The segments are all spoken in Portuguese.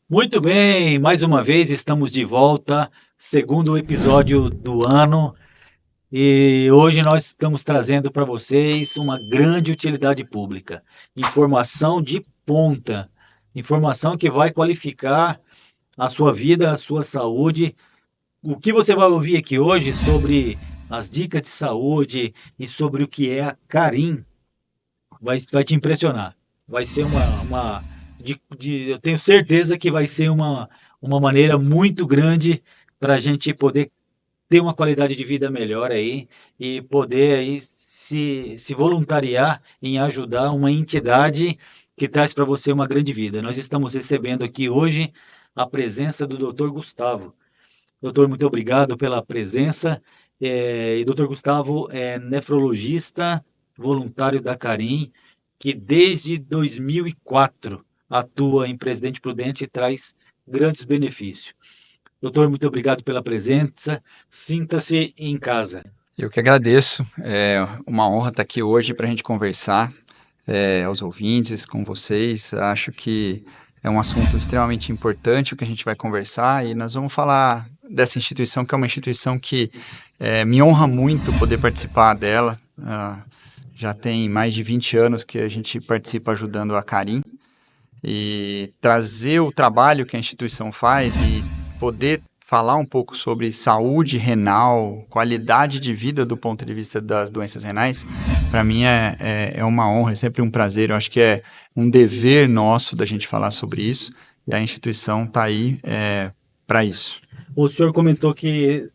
Muito bem, mais uma vez estamos de volta, segundo episódio do ano, e hoje nós estamos trazendo para vocês uma grande utilidade pública, informação de ponta, informação que vai qualificar a sua vida, a sua saúde. O que você vai ouvir aqui hoje sobre as dicas de saúde e sobre o que é a Carim vai te impressionar. Vai ser eu tenho certeza que vai ser uma maneira muito grande para a gente poder ter uma qualidade de vida melhor aí e poder aí se voluntariar em ajudar uma entidade que traz para você uma grande vida. Nós estamos recebendo aqui hoje a presença do Dr. Gustavo. Doutor, muito obrigado pela presença. E Dr. Gustavo é nefrologista voluntário da Carim, que desde 2004 atua em Presidente Prudente e traz grandes benefícios. Doutor, muito obrigado pela presença. Sinta-se em casa. Eu que agradeço. É uma honra estar aqui hoje para a gente conversar, aos ouvintes, com vocês. Acho que é um assunto extremamente importante o que a gente vai conversar e nós vamos falar dessa instituição, que é uma instituição que me honra muito poder participar dela. Já tem mais de 20 anos que a gente participa ajudando a Carim e trazer o trabalho que a instituição faz e poder falar um pouco sobre saúde renal, qualidade de vida do ponto de vista das doenças renais, para mim é uma honra, é sempre um prazer. Eu acho que é um dever nosso da gente falar sobre isso e a instituição está aí para isso. O senhor comentou que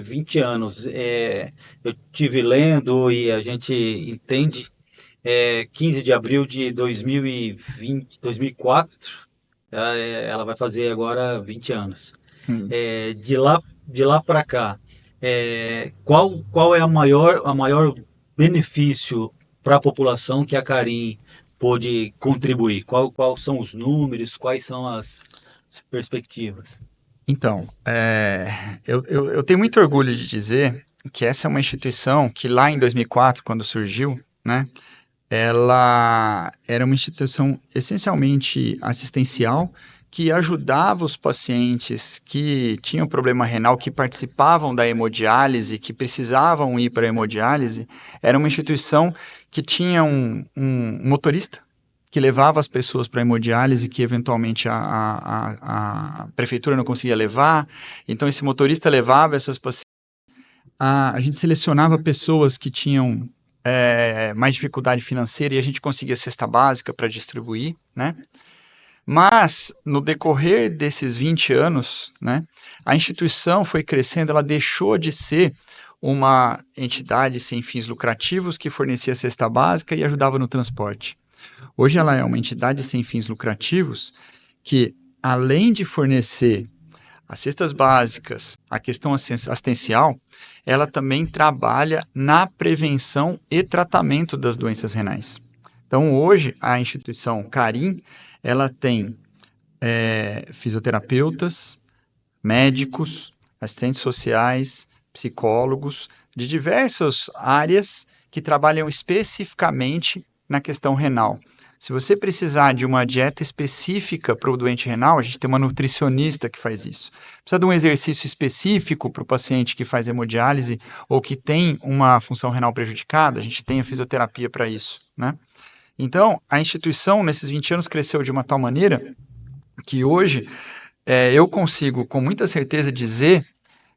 20 anos. Eu tive lendo e a gente entende 15 de abril de 2020, 2004, ela vai fazer agora 20 anos. Isso. De lá para cá, qual é a maior benefício para a população que a Carim pôde contribuir? Qual são os números, quais são as perspectivas? Então, eu tenho muito orgulho de dizer que essa é uma instituição que lá em 2004, quando surgiu, né, ela era uma instituição essencialmente assistencial que ajudava os pacientes que tinham problema renal, que participavam da hemodiálise, que precisavam ir para a hemodiálise. Era uma instituição que tinha um motorista que levava as pessoas para a hemodiálise, que eventualmente a prefeitura não conseguia levar. Então, esse motorista levava essas pacientes. A gente selecionava pessoas que tinham mais dificuldade financeira e a gente conseguia cesta básica para distribuir, né? Mas, no decorrer desses 20 anos, né, a instituição foi crescendo, ela deixou de ser uma entidade sem fins lucrativos que fornecia cesta básica e ajudava no transporte. Hoje ela é uma entidade sem fins lucrativos que, além de fornecer as cestas básicas, a questão assistencial, ela também trabalha na prevenção e tratamento das doenças renais. Então, hoje, a instituição Carim, ela tem fisioterapeutas, médicos, assistentes sociais, psicólogos, de diversas áreas que trabalham especificamente na questão renal. Se você precisar de uma dieta específica para o doente renal, a gente tem uma nutricionista que faz isso. Precisa de um exercício específico para o paciente que faz hemodiálise ou que tem uma função renal prejudicada, a gente tem a fisioterapia para isso, né? Então, a instituição, nesses 20 anos, cresceu de uma tal maneira que hoje eu consigo, com muita certeza, dizer,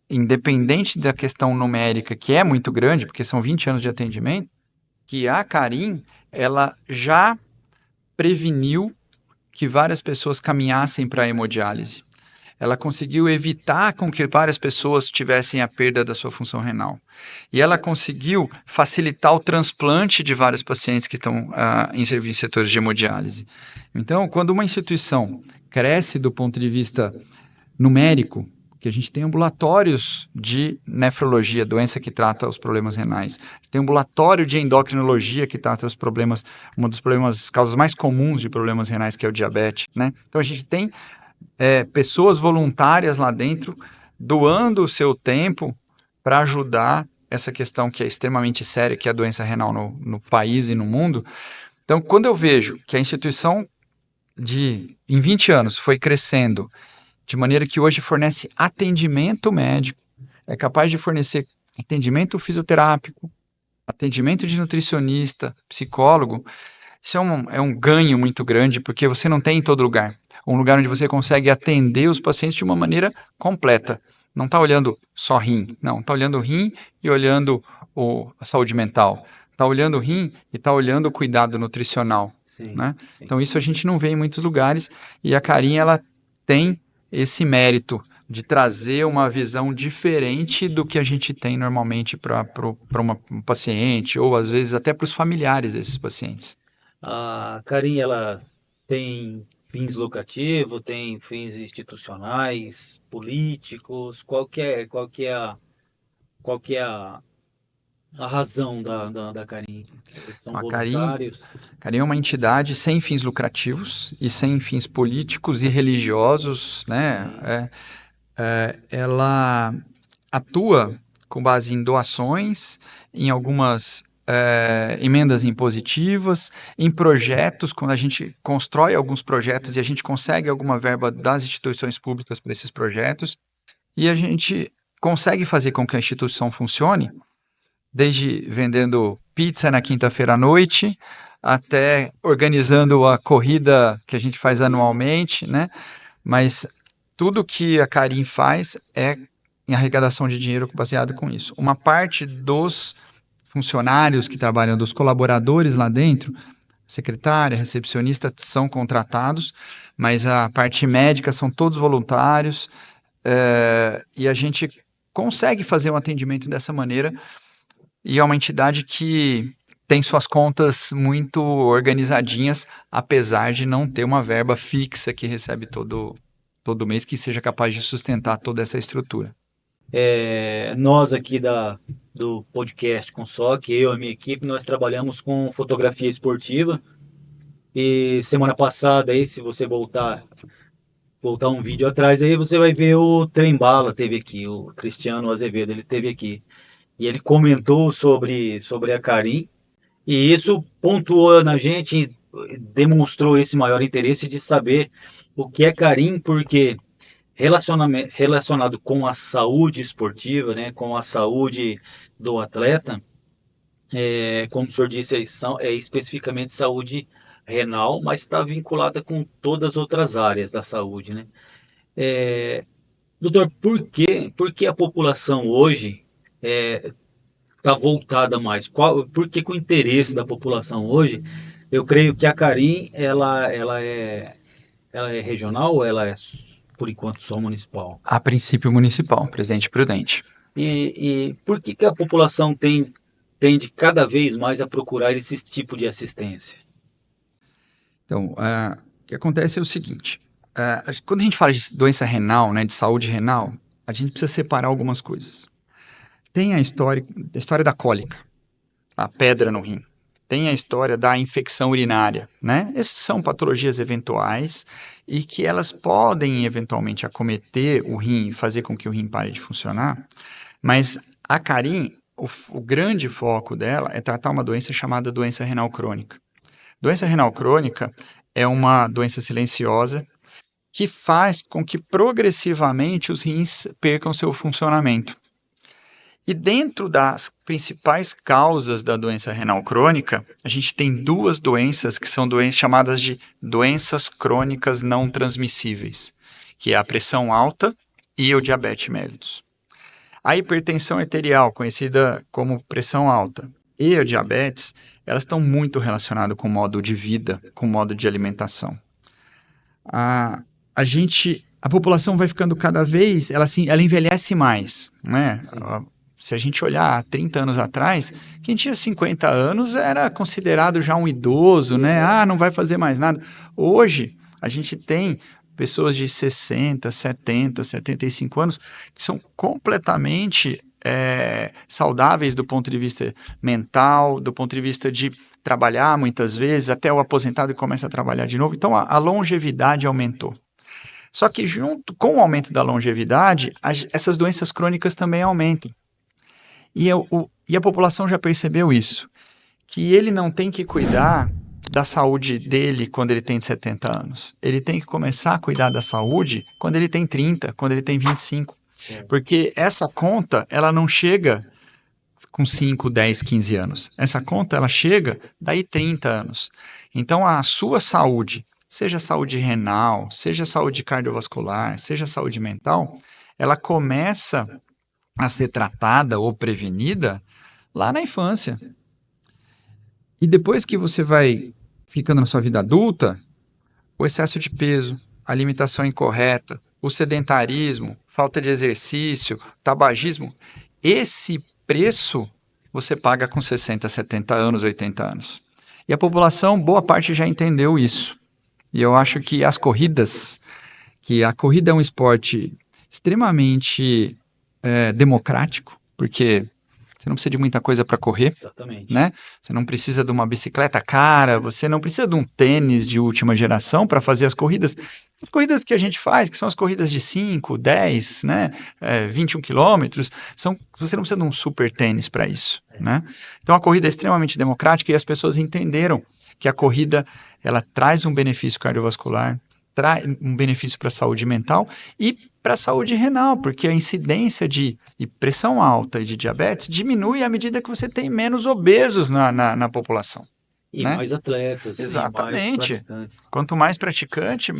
independente da questão numérica, que é muito grande, porque são 20 anos de atendimento, que a Carim, ela já preveniu que várias pessoas caminhassem para a hemodiálise. Ela conseguiu evitar com que várias pessoas tivessem a perda da sua função renal. E ela conseguiu facilitar o transplante de vários pacientes que estão em serviço em setores de hemodiálise. Então, quando uma instituição cresce do ponto de vista numérico, que a gente tem ambulatórios de nefrologia, doença que trata os problemas renais. Tem ambulatório de endocrinologia que trata os problemas, uma dos problemas, causas mais comuns de problemas renais, que é o diabetes, né? Então a gente tem pessoas voluntárias lá dentro doando o seu tempo para ajudar essa questão que é extremamente séria, que é a doença renal no país e no mundo. Então, quando eu vejo que a instituição em 20 anos, foi crescendo de maneira que hoje fornece atendimento médico, é capaz de fornecer atendimento fisioterápico, atendimento de nutricionista, psicólogo. Isso é um ganho muito grande, porque você não tem em todo lugar. Um lugar onde você consegue atender os pacientes de uma maneira completa. Não está olhando só rim, não. Está olhando o rim e olhando a saúde mental. Está olhando o rim e está olhando o cuidado nutricional. Sim, Né? sim. Então isso a gente não vê em muitos lugares, e a Carinha ela tem esse mérito de trazer uma visão diferente do que a gente tem normalmente para um paciente, ou às vezes até para os familiares desses pacientes. A Carim, ela tem fins lucrativos, tem fins institucionais, políticos, qual que é a razão da Carim? Eles são A Carinha voluntários? é uma entidade sem fins lucrativos e sem fins políticos e religiosos, né? Sim, Ela atua com base em doações, em algumas emendas impositivas, em projetos, quando a gente constrói alguns projetos e a gente consegue alguma verba das instituições públicas para esses projetos, e a gente consegue fazer com que a instituição funcione, desde vendendo pizza na quinta-feira à noite, até organizando a corrida que a gente faz anualmente, né? Mas tudo que a Carim faz é em arrecadação de dinheiro baseado com isso. Uma parte dos funcionários que trabalham, dos colaboradores lá dentro, secretária, recepcionista, são contratados, mas a parte médica são todos voluntários, e a gente consegue fazer um atendimento dessa maneira, e é uma entidade que tem suas contas muito organizadinhas, apesar de não ter uma verba fixa que recebe todo mês que seja capaz de sustentar toda essa estrutura. nós aqui do podcast Consoc, eu e a minha equipe, nós trabalhamos com fotografia esportiva. E semana passada, aí, se você voltar um vídeo atrás, aí você vai ver o Trem Bala teve aqui, o Cristiano Azevedo, ele teve aqui. E ele comentou sobre a Carim, e isso pontuou na gente, demonstrou esse maior interesse de saber o que é Carim, porque relacionado com a saúde esportiva, né, com a saúde do atleta, como o senhor disse, é especificamente saúde renal, mas está vinculada com todas as outras áreas da saúde, né? Doutor, por que a população hoje está voltada mais? Por que, que o interesse da população hoje? Eu creio que a Carim, ela é regional ou ela é, por enquanto, só municipal? A princípio municipal, Presidente Prudente. E por que, que a população tende cada vez mais a procurar esse tipo de assistência? Então, o que acontece é o seguinte: quando a gente fala de doença renal, né, de saúde renal, a gente precisa separar algumas coisas. Tem a história da cólica, a pedra no rim. Tem a história da infecção urinária, né? Essas são patologias eventuais e que elas podem eventualmente acometer o rim e fazer com que o rim pare de funcionar, mas a Carim, o grande foco dela é tratar uma doença chamada doença renal crônica. Doença renal crônica é uma doença silenciosa que faz com que progressivamente os rins percam seu funcionamento. E dentro das principais causas da doença renal crônica, a gente tem duas doenças que são doenças chamadas de doenças crônicas não transmissíveis, que é a pressão alta e o diabetes mellitus. A hipertensão arterial, conhecida como pressão alta, e o diabetes, elas estão muito relacionadas com o modo de vida, com o modo de alimentação. A população vai ficando cada vez, ela envelhece mais, né? Se a gente olhar 30 anos atrás, quem tinha 50 anos era considerado já um idoso, né? Ah, não vai fazer mais nada. Hoje, a gente tem pessoas de 60, 70, 75 anos que são completamente saudáveis do ponto de vista mental, do ponto de vista de trabalhar muitas vezes, até o aposentado que começa a trabalhar de novo. Então, a longevidade aumentou. Só que junto com o aumento da longevidade, essas doenças crônicas também aumentam. E a população já percebeu isso, que ele não tem que cuidar da saúde dele quando ele tem 70 anos. Ele tem que começar a cuidar da saúde quando ele tem 30, quando ele tem 25. Porque essa conta, ela não chega com 5, 10, 15 anos. Essa conta, ela chega daí 30 anos. Então, a sua saúde, seja saúde renal, seja saúde cardiovascular, seja saúde mental, ela começa a ser tratada ou prevenida lá na infância. E depois que você vai ficando na sua vida adulta, o excesso de peso, a alimentação incorreta, o sedentarismo, falta de exercício, tabagismo, esse preço você paga com 60, 70 anos, 80 anos. E a população, boa parte já entendeu isso. E eu acho que as corridas, que a corrida é um esporte extremamente democrático, porque você não precisa de muita coisa para correr, Exatamente. né? Você não precisa de uma bicicleta cara, você não precisa de um tênis de última geração para fazer as corridas. As corridas que a gente faz, que são as corridas de 5, 10, né? 21 quilômetros, você não precisa de um super tênis para isso, né? Então a corrida é extremamente democrática e as pessoas entenderam que a corrida ela traz um benefício cardiovascular, traz um benefício para a saúde mental e para a saúde renal, porque a incidência de pressão alta e de diabetes diminui à medida que você tem menos obesos na população. E Né? mais atletas, e mais Exatamente. praticantes. Quanto mais praticante,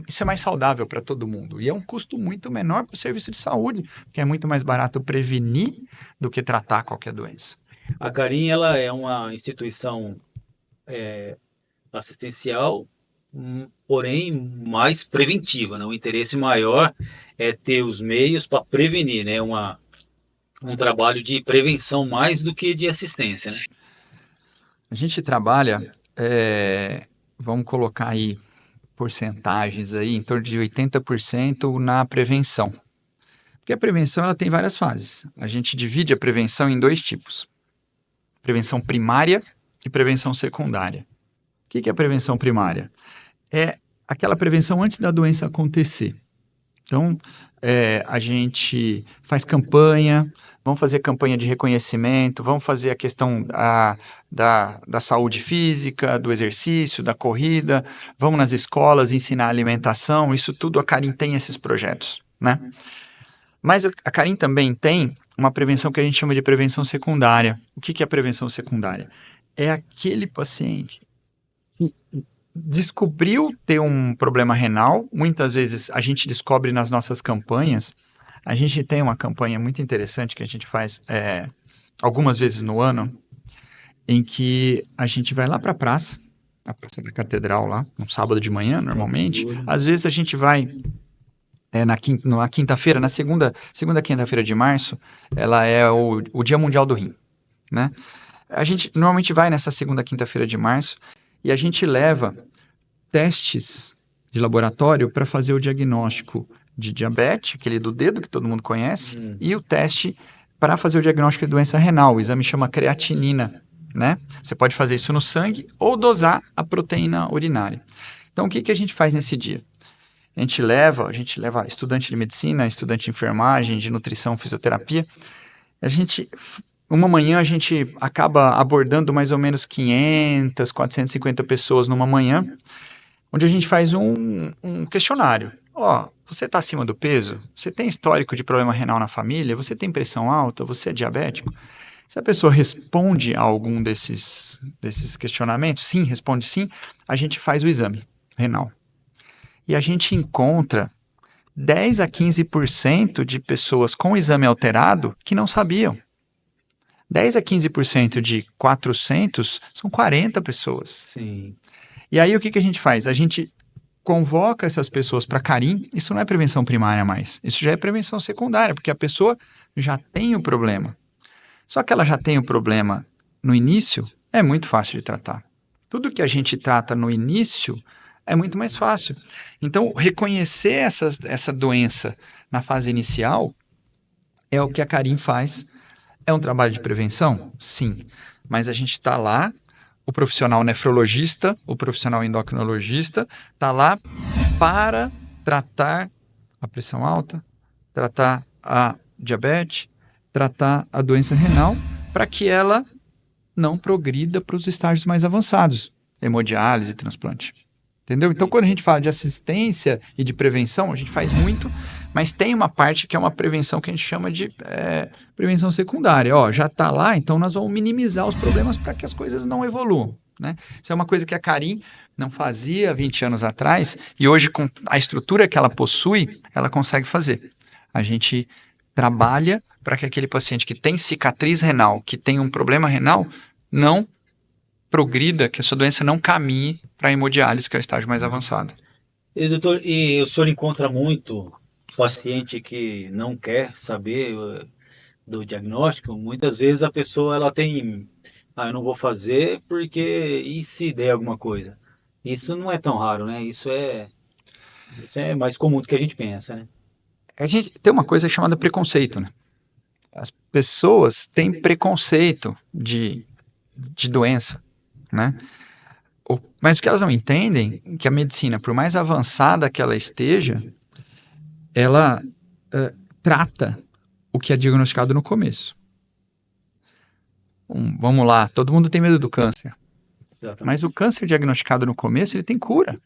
isso é mais saudável para todo mundo. E é um custo muito menor para o serviço de saúde, que é muito mais barato prevenir do que tratar qualquer doença. A Carim, ela é uma instituição assistencial, porém mais preventiva, né? O interesse maior é ter os meios para prevenir, né? Um trabalho de prevenção mais do que de assistência, né? A gente trabalha, vamos colocar aí porcentagens aí, em torno de 80% na prevenção. Porque a prevenção ela tem várias fases. A gente divide a prevenção em dois tipos. Prevenção primária e prevenção secundária. O que é a prevenção primária? É aquela prevenção antes da doença acontecer. Então, a gente faz campanha, vamos fazer campanha de reconhecimento, vamos fazer a questão da saúde física, do exercício, da corrida, vamos nas escolas ensinar alimentação, isso tudo a Carim tem esses projetos, né? Mas a Carim também tem uma prevenção que a gente chama de prevenção secundária. O que é a prevenção secundária? É aquele paciente que descobriu ter um problema renal, muitas vezes a gente descobre nas nossas campanhas. A gente tem uma campanha muito interessante que a gente faz algumas vezes no ano, em que a gente vai lá para a praça da Catedral lá, no sábado de manhã, normalmente. Às vezes a gente vai na quinta-feira, na segunda quinta-feira de março, ela é o Dia Mundial do Rim, né? A gente normalmente vai nessa segunda quinta-feira de março e a gente leva testes de laboratório para fazer o diagnóstico de diabetes, aquele do dedo que todo mundo conhece, e o teste para fazer o diagnóstico de doença renal. O exame chama creatinina, né? Você pode fazer isso no sangue ou dosar a proteína urinária. Então, o que a gente faz nesse dia? A gente leva estudante de medicina, estudante de enfermagem, de nutrição, fisioterapia. Uma manhã a gente acaba abordando mais ou menos 500, 450 pessoas numa manhã, onde a gente faz um questionário. Você está acima do peso? Você tem histórico de problema renal na família? Você tem pressão alta? Você é diabético? Se a pessoa responde a algum desses questionamentos, sim, responde sim, a gente faz o exame renal. E a gente encontra 10 a 15% de pessoas com exame alterado que não sabiam. 10 a 15% de 400 são 40 pessoas. Sim. E aí o que a gente faz? A gente convoca essas pessoas para Carim. Isso não é prevenção primária mais. Isso já é prevenção secundária, porque a pessoa já tem o problema. Só que ela já tem o problema no início, é muito fácil de tratar. Tudo que a gente trata no início é muito mais fácil. Então, reconhecer essa doença na fase inicial é o que a Carim faz. É um trabalho de prevenção? Sim. Mas a gente está lá, o profissional nefrologista, o profissional endocrinologista, está lá para tratar a pressão alta, tratar a diabetes, tratar a doença renal, para que ela não progrida para os estágios mais avançados. hemodiálise e transplante. Entendeu? Então, quando a gente fala de assistência e de prevenção, a gente faz muito, mas tem uma parte que é uma prevenção que a gente chama de prevenção secundária. Ó, já está lá, então nós vamos minimizar os problemas para que as coisas não evoluam, né? Isso é uma coisa que a Carin não fazia 20 anos atrás e hoje, com a estrutura que ela possui, ela consegue fazer. A gente trabalha para que aquele paciente que tem cicatriz renal, que tem um problema renal, não progrida, que a sua doença não caminhe para a hemodiálise, que é o estágio mais avançado. E, doutor, e o senhor encontra muito paciente que não quer saber do diagnóstico? Muitas vezes a pessoa ela tem, eu não vou fazer porque e se der alguma coisa? Isso não é tão raro, né? Isso é mais comum do que a gente pensa, né? A gente tem uma coisa chamada preconceito, né? As pessoas têm preconceito de doença, né? Mas o que elas não entendem é que a medicina, por mais avançada que ela esteja, ela trata o que é diagnosticado no começo. Vamos lá, todo mundo tem medo do câncer, mas o câncer diagnosticado no começo, ele tem cura.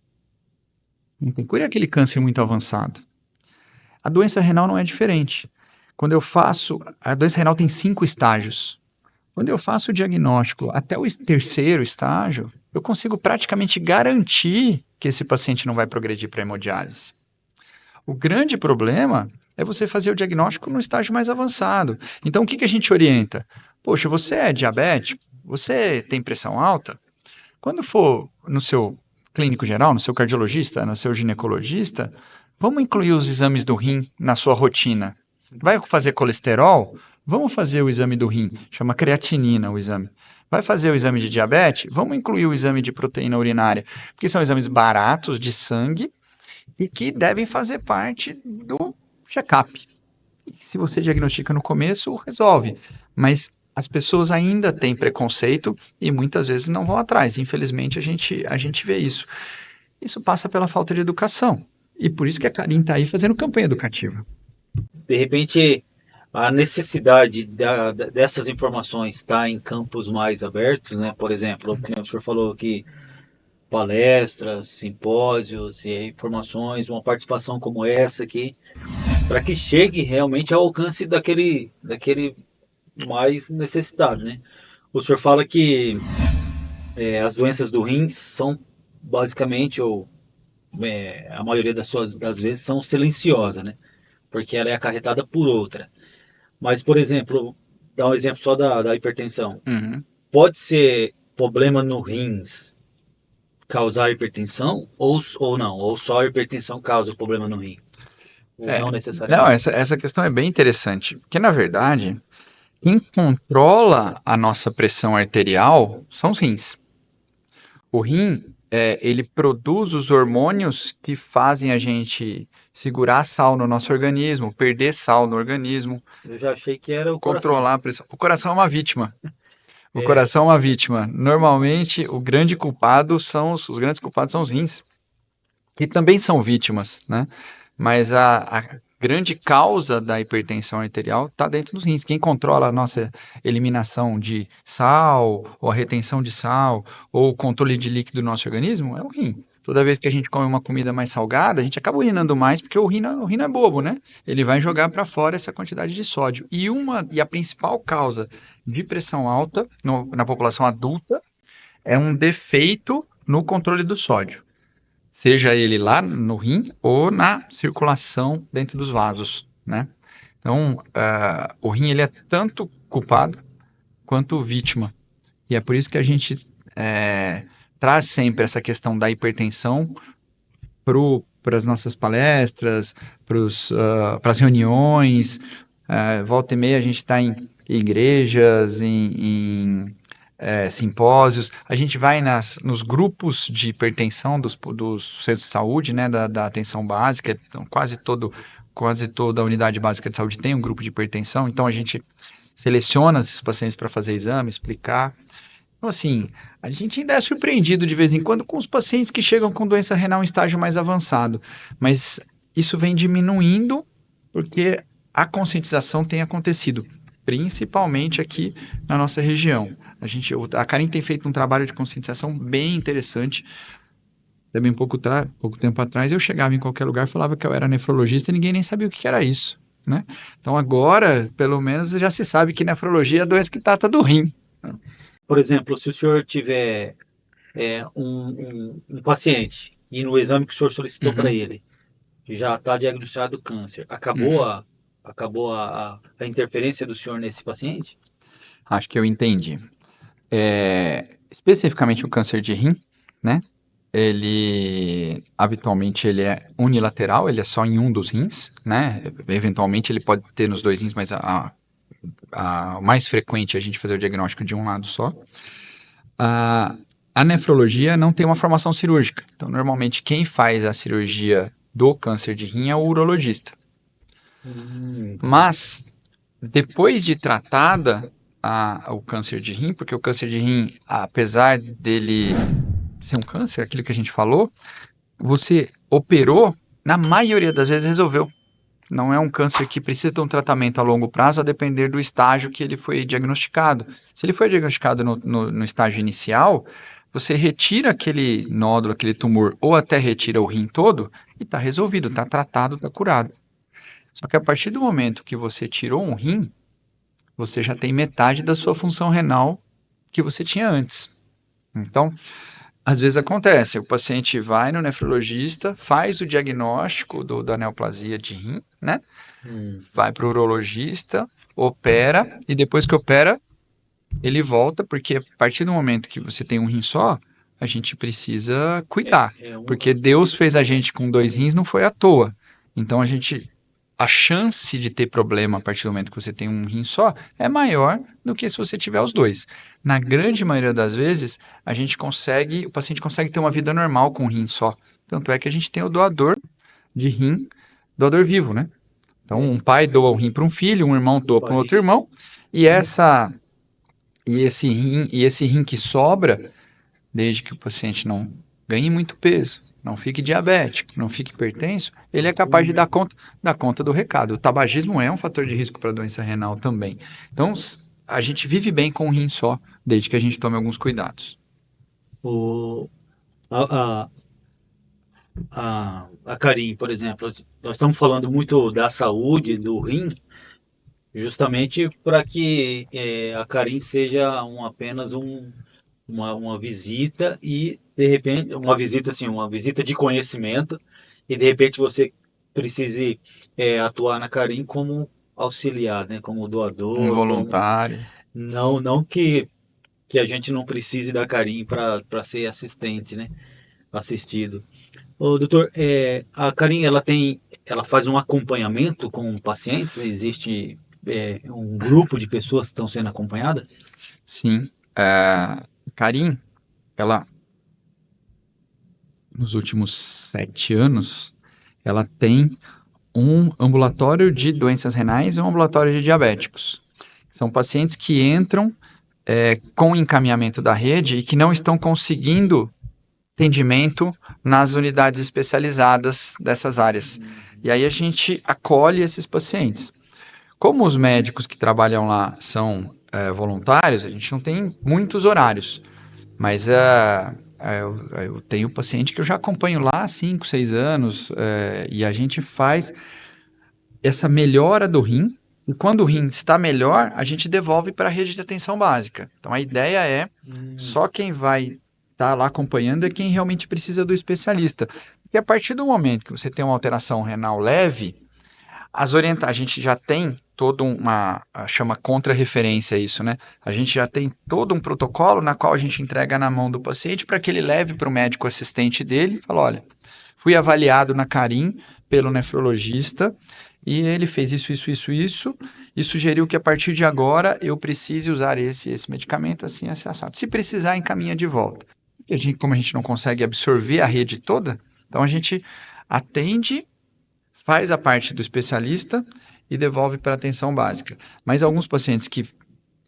Não tem cura, é aquele câncer muito avançado. A doença renal não é diferente. A doença renal tem 5 estágios. Quando eu faço o diagnóstico até o terceiro estágio, eu consigo praticamente garantir que esse paciente não vai progredir para hemodiálise. O grande problema é você fazer o diagnóstico no estágio mais avançado. Então, o que a gente orienta? Poxa, você é diabético? Você tem pressão alta? Quando for no seu clínico geral, no seu cardiologista, no seu ginecologista, vamos incluir os exames do rim na sua rotina. Vai fazer colesterol? Vamos fazer o exame do rim, chama creatinina o exame. Vai fazer o exame de diabetes? Vamos incluir o exame de proteína urinária, porque são exames baratos de sangue e que devem fazer parte do check-up. E se você diagnostica no começo, resolve. Mas as pessoas ainda têm preconceito e muitas vezes não vão atrás. Infelizmente, a gente vê isso. Isso passa pela falta de educação. E por isso que a Carin está aí fazendo campanha educativa. De repente, a necessidade dessas informações está em campos mais abertos, né? Por exemplo, o que o senhor falou que palestras, simpósios e informações, uma participação como essa aqui, para que chegue realmente ao alcance daquele mais necessitado, né? O senhor fala que as doenças do rim são basicamente, ou a maioria das vezes, são silenciosas, né? Porque ela é acarretada por outra. Mas, por exemplo, dar um exemplo só da hipertensão. Uhum. Pode ser problema no rins causar hipertensão ou não? Ou só a hipertensão causa o problema no rim? Ou não Não, necessariamente? essa questão é bem interessante, porque na verdade, quem controla a nossa pressão arterial são os rins. O rim, ele produz os hormônios que fazem a gente segurar sal no nosso organismo, perder sal no organismo, Eu já achei que era o coração. controlar a pressão. O coração é uma vítima. O É, coração é uma vítima. Normalmente, o grande culpado os grandes culpados são os rins, que também são vítimas, né? Mas a grande causa da hipertensão arterial está dentro dos rins. Quem controla a nossa eliminação de sal, ou a retenção de sal, ou o controle de líquido do nosso organismo é o rim. Toda vez que a gente come uma comida mais salgada, a gente acaba urinando mais, porque o rim não é bobo, né? Ele vai jogar para fora essa quantidade de sódio. E a principal causa de pressão alta na população adulta é um defeito no controle do sódio, seja ele lá no rim ou na circulação dentro dos vasos, né? Então, o rim ele é tanto culpado quanto vítima. E é por isso que a gente traz sempre essa questão da hipertensão para as nossas palestras, para as reuniões. Volta e meia a gente está em igrejas, em simpósios, a gente vai nos grupos de hipertensão dos centros de saúde, né, da atenção básica, então quase toda a unidade básica de saúde tem um grupo de hipertensão, então a gente seleciona esses pacientes para fazer exame, explicar. Então, assim, a gente ainda é surpreendido de vez em quando com os pacientes que chegam com doença renal em estágio mais avançado, mas isso vem diminuindo porque a conscientização tem acontecido, principalmente aqui na nossa região. A Karin tem feito um trabalho de conscientização bem interessante. Também pouco tempo atrás eu chegava em qualquer lugar, falava que eu era nefrologista e ninguém nem sabia o que era isso, né? Então agora, pelo menos, já se sabe que nefrologia é a doença que trata do rim. Por exemplo, se o senhor tiver um paciente e no exame que o senhor solicitou para Uhum, ele já está diagnosticado câncer, acabou uhum. a interferência do senhor nesse paciente? Acho que eu entendi. Especificamente o câncer de rim, né? Ele, habitualmente, ele é unilateral, ele é só em um dos rins, né? Eventualmente ele pode ter nos dois rins, mas a mais frequente é a gente fazer o diagnóstico de um lado só. A, a nefrologia não tem uma formação cirúrgica. Então, normalmente, quem faz a cirurgia do câncer de rim é o urologista. Entendi. Mas, depois de tratada o câncer de rim, porque o câncer de rim, apesar dele ser um câncer, aquilo que a gente falou, você operou, na maioria das vezes resolveu. Não é um câncer que precisa ter um tratamento a longo prazo, a depender do estágio que ele foi diagnosticado. Se ele foi diagnosticado no estágio inicial, você retira aquele nódulo, aquele tumor, ou até retira o rim todo, e está resolvido, está tratado, está curado. Só que a partir do momento que você tirou um rim, você já tem metade da sua função renal que você tinha antes. Então, às vezes acontece, o paciente vai no nefrologista, faz o diagnóstico da neoplasia de rim, né? Hum. Vai para o urologista, opera, e depois que opera, ele volta, porque a partir do momento que você tem um rim só, a gente precisa cuidar, É um, porque Deus fez a gente com dois rins não foi à toa. Então a chance de ter problema a partir do momento que você tem um rim só é maior do que se você tiver os dois. Na grande maioria das vezes, o paciente consegue ter uma vida normal com um rim só. Tanto é que a gente tem o doador de rim, doador vivo, né? Então, um pai doa um rim para um filho, um irmão doa para um outro irmão, e esse rim que sobra, desde que o paciente não ganhe muito peso, não fique diabético, não fique hipertenso, ele é capaz de dar conta do recado. O tabagismo é um fator de risco para a doença renal também. Então, a gente vive bem com um rim só, desde que a gente tome alguns cuidados. o, a, a, a Karin, por exemplo, nós estamos falando muito da saúde do rim, justamente para que a Karin seja apenas uma visita e de repente uma visita assim, uma visita de conhecimento e de repente você precise atuar na Karin como auxiliar, né, como Um doador, como voluntário. não que a gente não precise da Karin para ser assistente, né, assistido. Ô, doutor, a Karin ela faz um acompanhamento com pacientes? Existe um grupo de pessoas que estão sendo acompanhadas? Sim. Karin, ela, nos últimos 7 anos, ela tem um ambulatório de doenças renais e um ambulatório de diabéticos. São pacientes que entram com encaminhamento da rede e que não estão conseguindo atendimento nas unidades especializadas dessas áreas. E aí a gente acolhe esses pacientes. Como os médicos que trabalham lá são voluntários, a gente não tem muitos horários, mas eu tenho paciente que eu já acompanho lá há 5, 6 anos, e a gente faz essa melhora do rim, e quando o rim está melhor, a gente devolve para a rede de atenção básica. Então a ideia é só quem vai estar lá acompanhando é quem realmente precisa do especialista. Porque a partir do momento que você tem uma alteração renal leve, a gente já tem toda chama contra-referência isso, né? A gente já tem todo um protocolo na qual a gente entrega na mão do paciente para que ele leve para o médico assistente dele e fala, olha, fui avaliado na Carim pelo nefrologista e ele fez isso e sugeriu que a partir de agora eu precise usar esse medicamento assim, assim, assado. Se precisar, encaminha de volta. E como a gente não consegue absorver a rede toda, então a gente atende, faz a parte do especialista e devolve para a atenção básica. Mas alguns pacientes que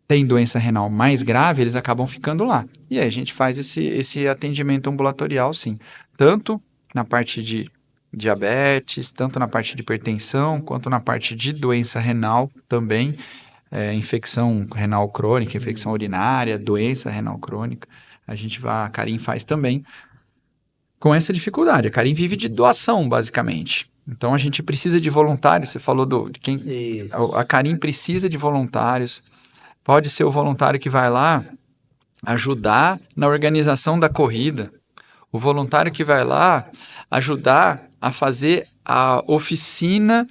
têm doença renal mais grave, eles acabam ficando lá. E aí a gente faz esse atendimento ambulatorial, sim. Tanto na parte de diabetes, tanto na parte de hipertensão, quanto na parte de doença renal também. infecção renal crônica, infecção urinária, doença renal crônica. A Carim faz também com essa dificuldade. A Carim vive de doação, basicamente. Então a gente precisa de voluntários. Você falou de quem. Isso. A Carim precisa de voluntários. Pode ser o voluntário que vai lá ajudar na organização da corrida. O voluntário que vai lá ajudar a fazer a oficina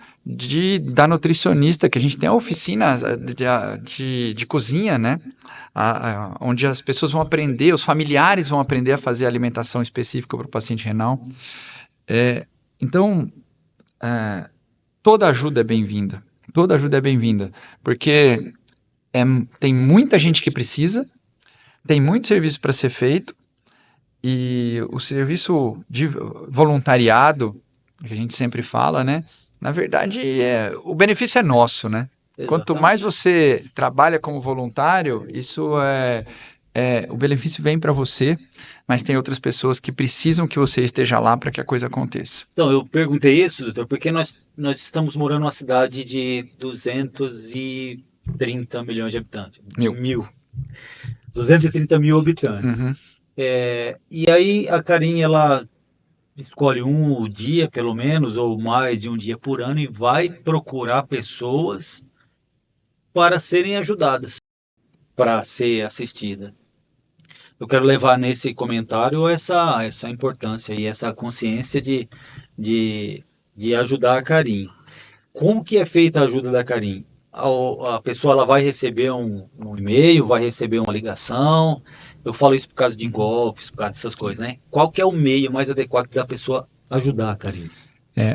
da nutricionista, que a gente tem a oficina de cozinha, né? Onde as pessoas vão aprender, os familiares vão aprender a fazer alimentação específica para o paciente renal. Então, toda ajuda é bem-vinda. Toda ajuda é bem-vinda, porque tem muita gente que precisa, tem muito serviço para ser feito, e o serviço de voluntariado, que a gente sempre fala, né? Na verdade, o benefício é nosso, né? Quanto mais você trabalha como voluntário, o benefício vem para você, mas tem outras pessoas que precisam que você esteja lá para que a coisa aconteça. Então, eu perguntei isso, doutor, porque nós estamos morando numa cidade de 230 milhões de habitantes. 230 mil habitantes. Uhum. E aí a Carim, ela escolhe um dia, pelo menos, ou mais de um dia por ano, e vai procurar pessoas para serem ajudadas, para ser assistida. Eu quero levar nesse comentário essa importância e essa consciência de, de ajudar a Carim. Como que é feita a ajuda da Carim? A pessoa ela vai receber um e-mail, vai receber uma ligação. Eu falo isso por causa de golpes, por causa dessas coisas, né? Qual que é o meio mais adequado da pessoa ajudar a Carim?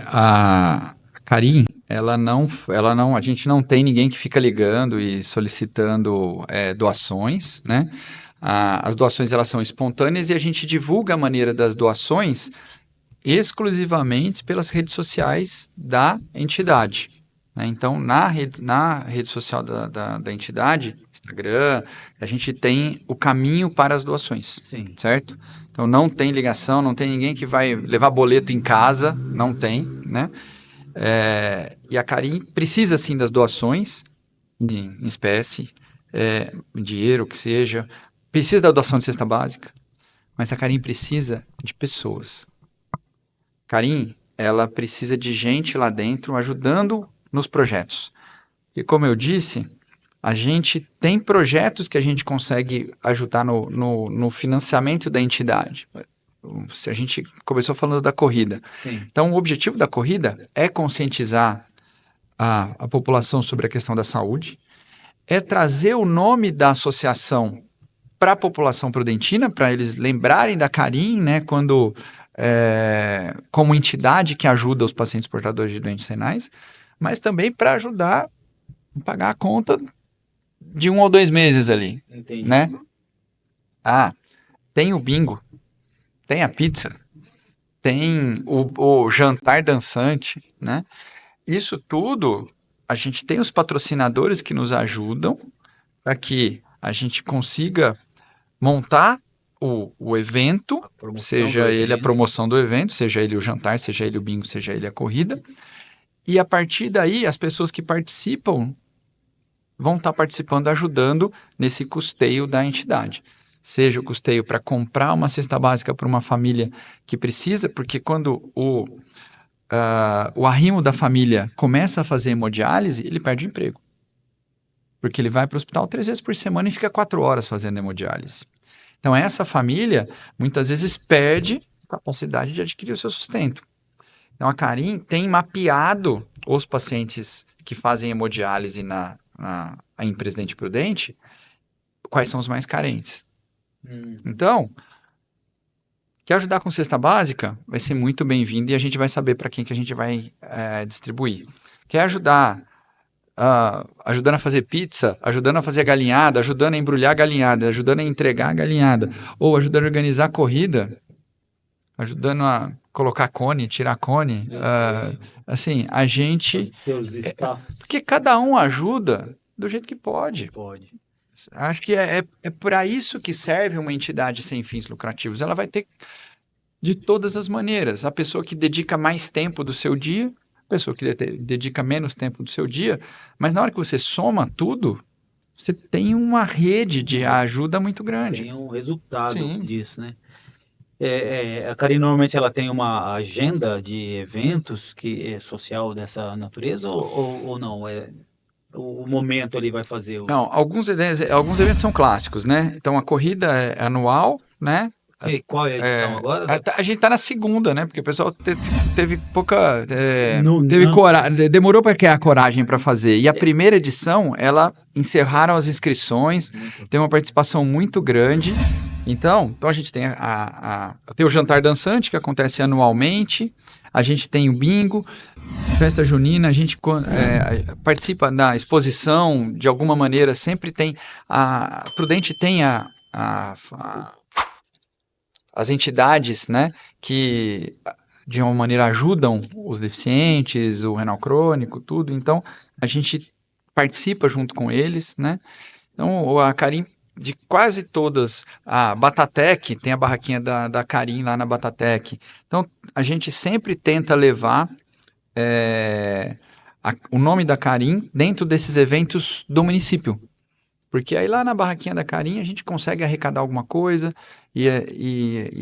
A Carim, a gente não tem ninguém que fica ligando e solicitando doações, né? As doações elas são espontâneas e a gente divulga a maneira das doações exclusivamente pelas redes sociais da entidade, né? Então, na rede social da entidade, Instagram, a gente tem o caminho para as doações, Sim. certo? Então, não tem ligação, não tem ninguém que vai levar boleto em casa, não tem, né? E a Carim precisa, sim, das doações em espécie, em dinheiro, o que seja, precisa da doação de cesta básica, mas a Carim precisa de pessoas. Carim, ela precisa de gente lá dentro ajudando nos projetos. E como eu disse, a gente tem projetos que a gente consegue ajudar no financiamento da entidade. Se a gente começou falando da corrida. Sim. Então, o objetivo da corrida é conscientizar a população sobre a questão da saúde, é trazer o nome da associação para a população prudentina, para eles lembrarem da Carim, né, como entidade que ajuda os pacientes portadores de doenças renais, mas também para ajudar a pagar a conta de 1 ou 2 meses ali. Entendi. Né? Tem o bingo, tem a pizza, tem o jantar dançante, né? Isso tudo, a gente tem os patrocinadores que nos ajudam para que a gente consiga montar o evento, seja ele a promoção do evento, seja ele o jantar, seja ele o bingo, seja ele a corrida. E a partir daí, as pessoas que participam vão estar participando, ajudando nesse custeio da entidade. Seja o custeio para comprar uma cesta básica para uma família que precisa, porque quando o arrimo da família começa a fazer hemodiálise, ele perde o emprego. Porque ele vai para o hospital 3 vezes por semana e fica 4 horas fazendo hemodiálise. Então, essa família, muitas vezes, perde a capacidade de adquirir o seu sustento. Então, a Carim tem mapeado os pacientes que fazem hemodiálise em Presidente Prudente, quais são os mais carentes. Então, quer ajudar com cesta básica? Vai ser muito bem-vindo e a gente vai saber para quem que a gente vai distribuir. Quer ajudar ajudando a fazer pizza, ajudando a fazer a galinhada, ajudando a embrulhar a galinhada, ajudando a entregar a galinhada, ou ajudando a organizar a corrida, ajudando a colocar cone, tirar cone. Assim, a gente... Seus staffs. Porque cada um ajuda do jeito que pode. Pode. Acho que é para isso que serve uma entidade sem fins lucrativos. Ela vai ter de todas as maneiras. A pessoa que dedica mais tempo do seu dia pessoa que dedica menos tempo do seu dia, mas na hora que você soma tudo, você tem uma rede de ajuda muito grande. Tem um resultado Sim. disso, né? A Karine normalmente ela tem uma agenda de eventos que é social dessa natureza ou não? O momento ali vai fazer o. Não, alguns eventos são clássicos, né? Então a corrida é anual, né? Qual é a edição agora? A gente tá na segunda, né? Porque o pessoal teve pouca. No, Teve ano- coragem, demorou para criar coragem para fazer. E a primeira edição, ela encerraram as inscrições, Muito. tem uma participação muito grande. Então a gente tem tem o jantar dançante, que acontece anualmente. A gente tem o bingo, festa junina, a gente participa da exposição, de alguma maneira, sempre tem. A Prudente tem as entidades, né, que de uma maneira ajudam os deficientes, o renal crônico, tudo. Então, a gente participa junto com eles, né? Então, a Karim, de quase todas, a Batatec, tem a barraquinha da Karim lá na Batatec. Então, a gente sempre tenta levar o nome da Karim dentro desses eventos do município. Porque aí lá na barraquinha da Carinha a gente consegue arrecadar alguma coisa e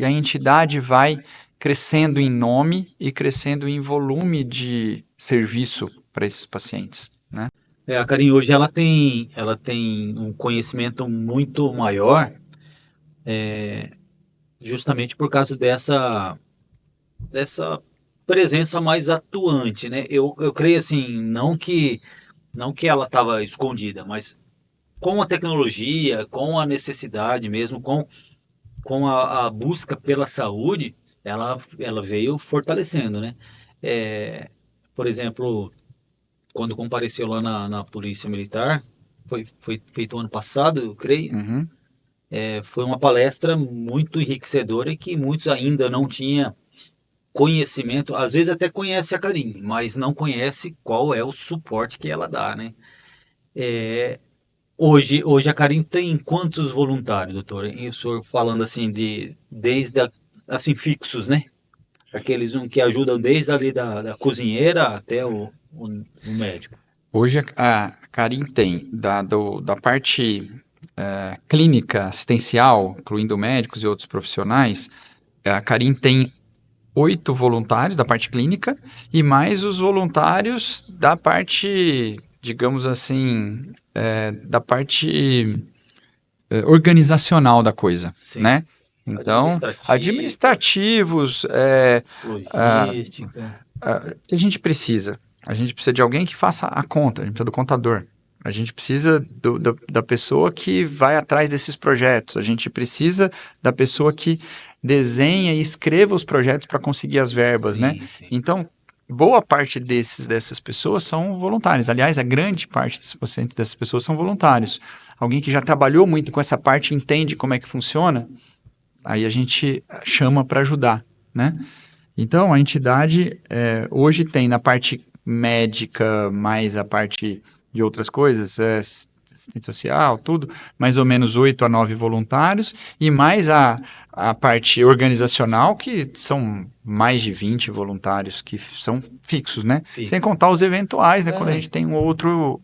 a entidade vai crescendo em nome e crescendo em volume de serviço para esses pacientes, né? A Karine hoje ela tem um conhecimento muito maior, justamente por causa dessa presença mais atuante, né? Eu creio assim, não que ela estava escondida, mas com a tecnologia, com a necessidade mesmo, com a busca pela saúde, ela veio fortalecendo, né? É, por exemplo, quando compareceu lá na Polícia Militar, foi feito ano passado, eu creio, Uhum. foi uma palestra muito enriquecedora e que muitos ainda não tinham conhecimento, às vezes até conhece a Karine, mas não conhece qual é o suporte que ela dá, né? Hoje a Karine tem quantos voluntários, doutor? E o senhor falando assim assim fixos, né? Aqueles que ajudam desde ali da cozinheira até o médico. Hoje a Carim tem da parte clínica assistencial, incluindo médicos e outros profissionais, a Carim tem 8 voluntários da parte clínica e mais os voluntários da parte, digamos assim, da parte organizacional da coisa, Sim. né? Então, Administrativo, administrativos, logística. que a gente precisa. A gente precisa de alguém que faça a conta, a gente precisa do contador. A gente precisa da pessoa que vai atrás desses projetos. A gente precisa da pessoa que desenha e escreva os projetos para conseguir as verbas, né? Sim, sim. Então, boa parte dessas pessoas são voluntários. Aliás, a grande parte dessas pessoas são voluntários. Alguém que já trabalhou muito com essa parte, entende como é que funciona, aí a gente chama para ajudar, né? Então, a entidade hoje tem na parte médica, mais a parte de outras coisas, assistente social, tudo, mais ou menos 8 a 9 voluntários, e mais a parte organizacional, que são mais de 20 voluntários que são fixos, né? Fixo. Sem contar os eventuais, né? É. Quando a gente tem um outro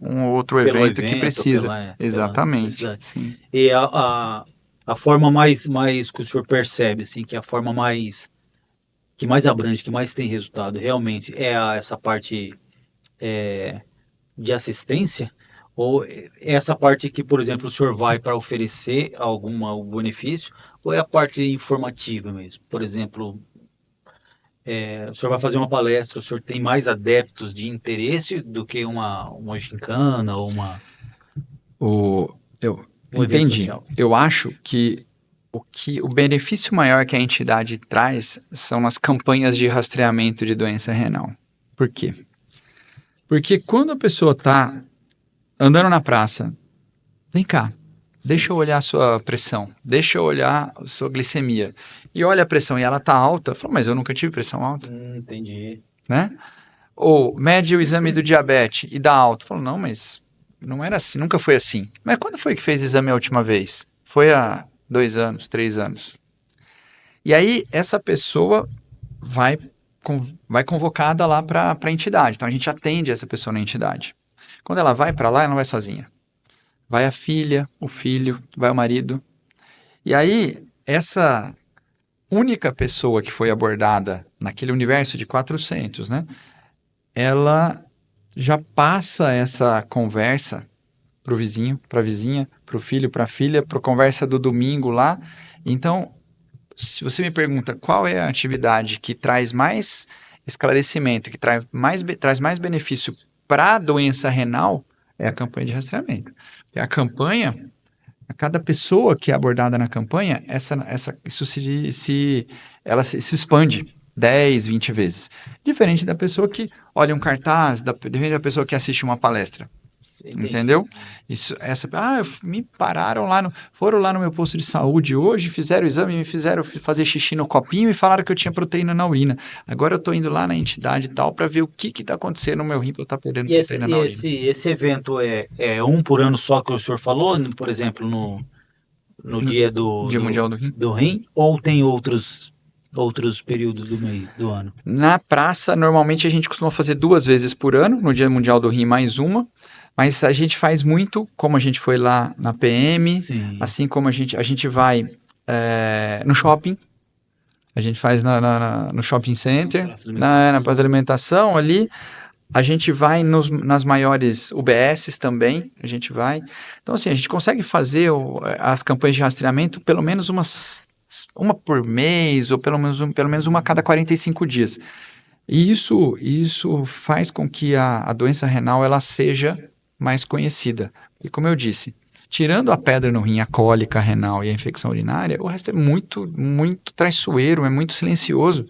Pelo evento que evento, precisa. pela Exatamente, necessidade. sim. E a forma mais que o senhor percebe, assim, que é a forma que mais abrange, que mais tem resultado, realmente essa parte de assistência? Ou é essa parte que, por exemplo, o senhor vai para oferecer algum benefício? Ou é a parte informativa mesmo? Por exemplo, o senhor vai fazer uma palestra, o senhor tem mais adeptos de interesse do que uma gincana ou Eu um evento entendi. social? Eu acho que o benefício maior que a entidade traz são as campanhas de rastreamento de doença renal. Por quê? Porque quando a pessoa está andando na praça, vem cá, deixa eu olhar a sua pressão, deixa eu olhar a sua glicemia, e olha a pressão e ela está alta, fala, mas eu nunca tive pressão alta, Entendi. né? Ou mede o exame do diabetes e dá alto. Fala, não, mas não era assim, nunca foi assim. Mas quando foi que fez exame a última vez? Foi há 2 anos, 3 anos. E aí essa pessoa vai vai convocada lá para a entidade. Então, a gente atende essa pessoa na entidade. Quando ela vai para lá, ela não vai sozinha. Vai a filha, o filho, vai o marido. E aí, essa única pessoa que foi abordada naquele universo de 400, né? Ela já passa essa conversa pro vizinho, pra vizinha, pro filho, pra filha, pro conversa do domingo lá. Então, se você me pergunta qual é a atividade que traz mais esclarecimento, que traz mais benefício para a doença renal, é a campanha de rastreamento. E a campanha, a cada pessoa que é abordada na campanha, isso se expande 10, 20 vezes. Diferente da pessoa que olha um cartaz, diferente da pessoa que assiste uma palestra. Entendi. Entendeu? Me pararam lá, foram lá no meu posto de saúde hoje, fizeram o exame, me fizeram fazer xixi no copinho e falaram que eu tinha proteína na urina. Agora eu tô indo lá na entidade e tal para ver o que que tá acontecendo no meu rim para eu estar perdendo E esse, proteína e na urina. esse, esse evento é um por ano só que o senhor falou, por exemplo, no No dia do, Dia Mundial do, do Rim. do rim, ou tem outros períodos do ano? Na praça, normalmente a gente costuma fazer 2 vezes por ano, no Dia Mundial do Rim mais uma, mas a gente faz muito, como a gente foi lá na PM, Sim. assim como a gente vai no shopping. A gente faz no shopping center, Praça de na praça de alimentação. alimentação ali. A gente vai nas maiores UBSs também, a gente vai. Então, assim, a gente consegue fazer as campanhas de rastreamento pelo menos uma por mês, ou pelo menos uma a cada 45 dias. E isso faz com que a doença renal ela seja mais conhecida. E como eu disse, tirando a pedra no rim, a cólica renal e a infecção urinária, o resto é muito, muito traiçoeiro, é muito silencioso.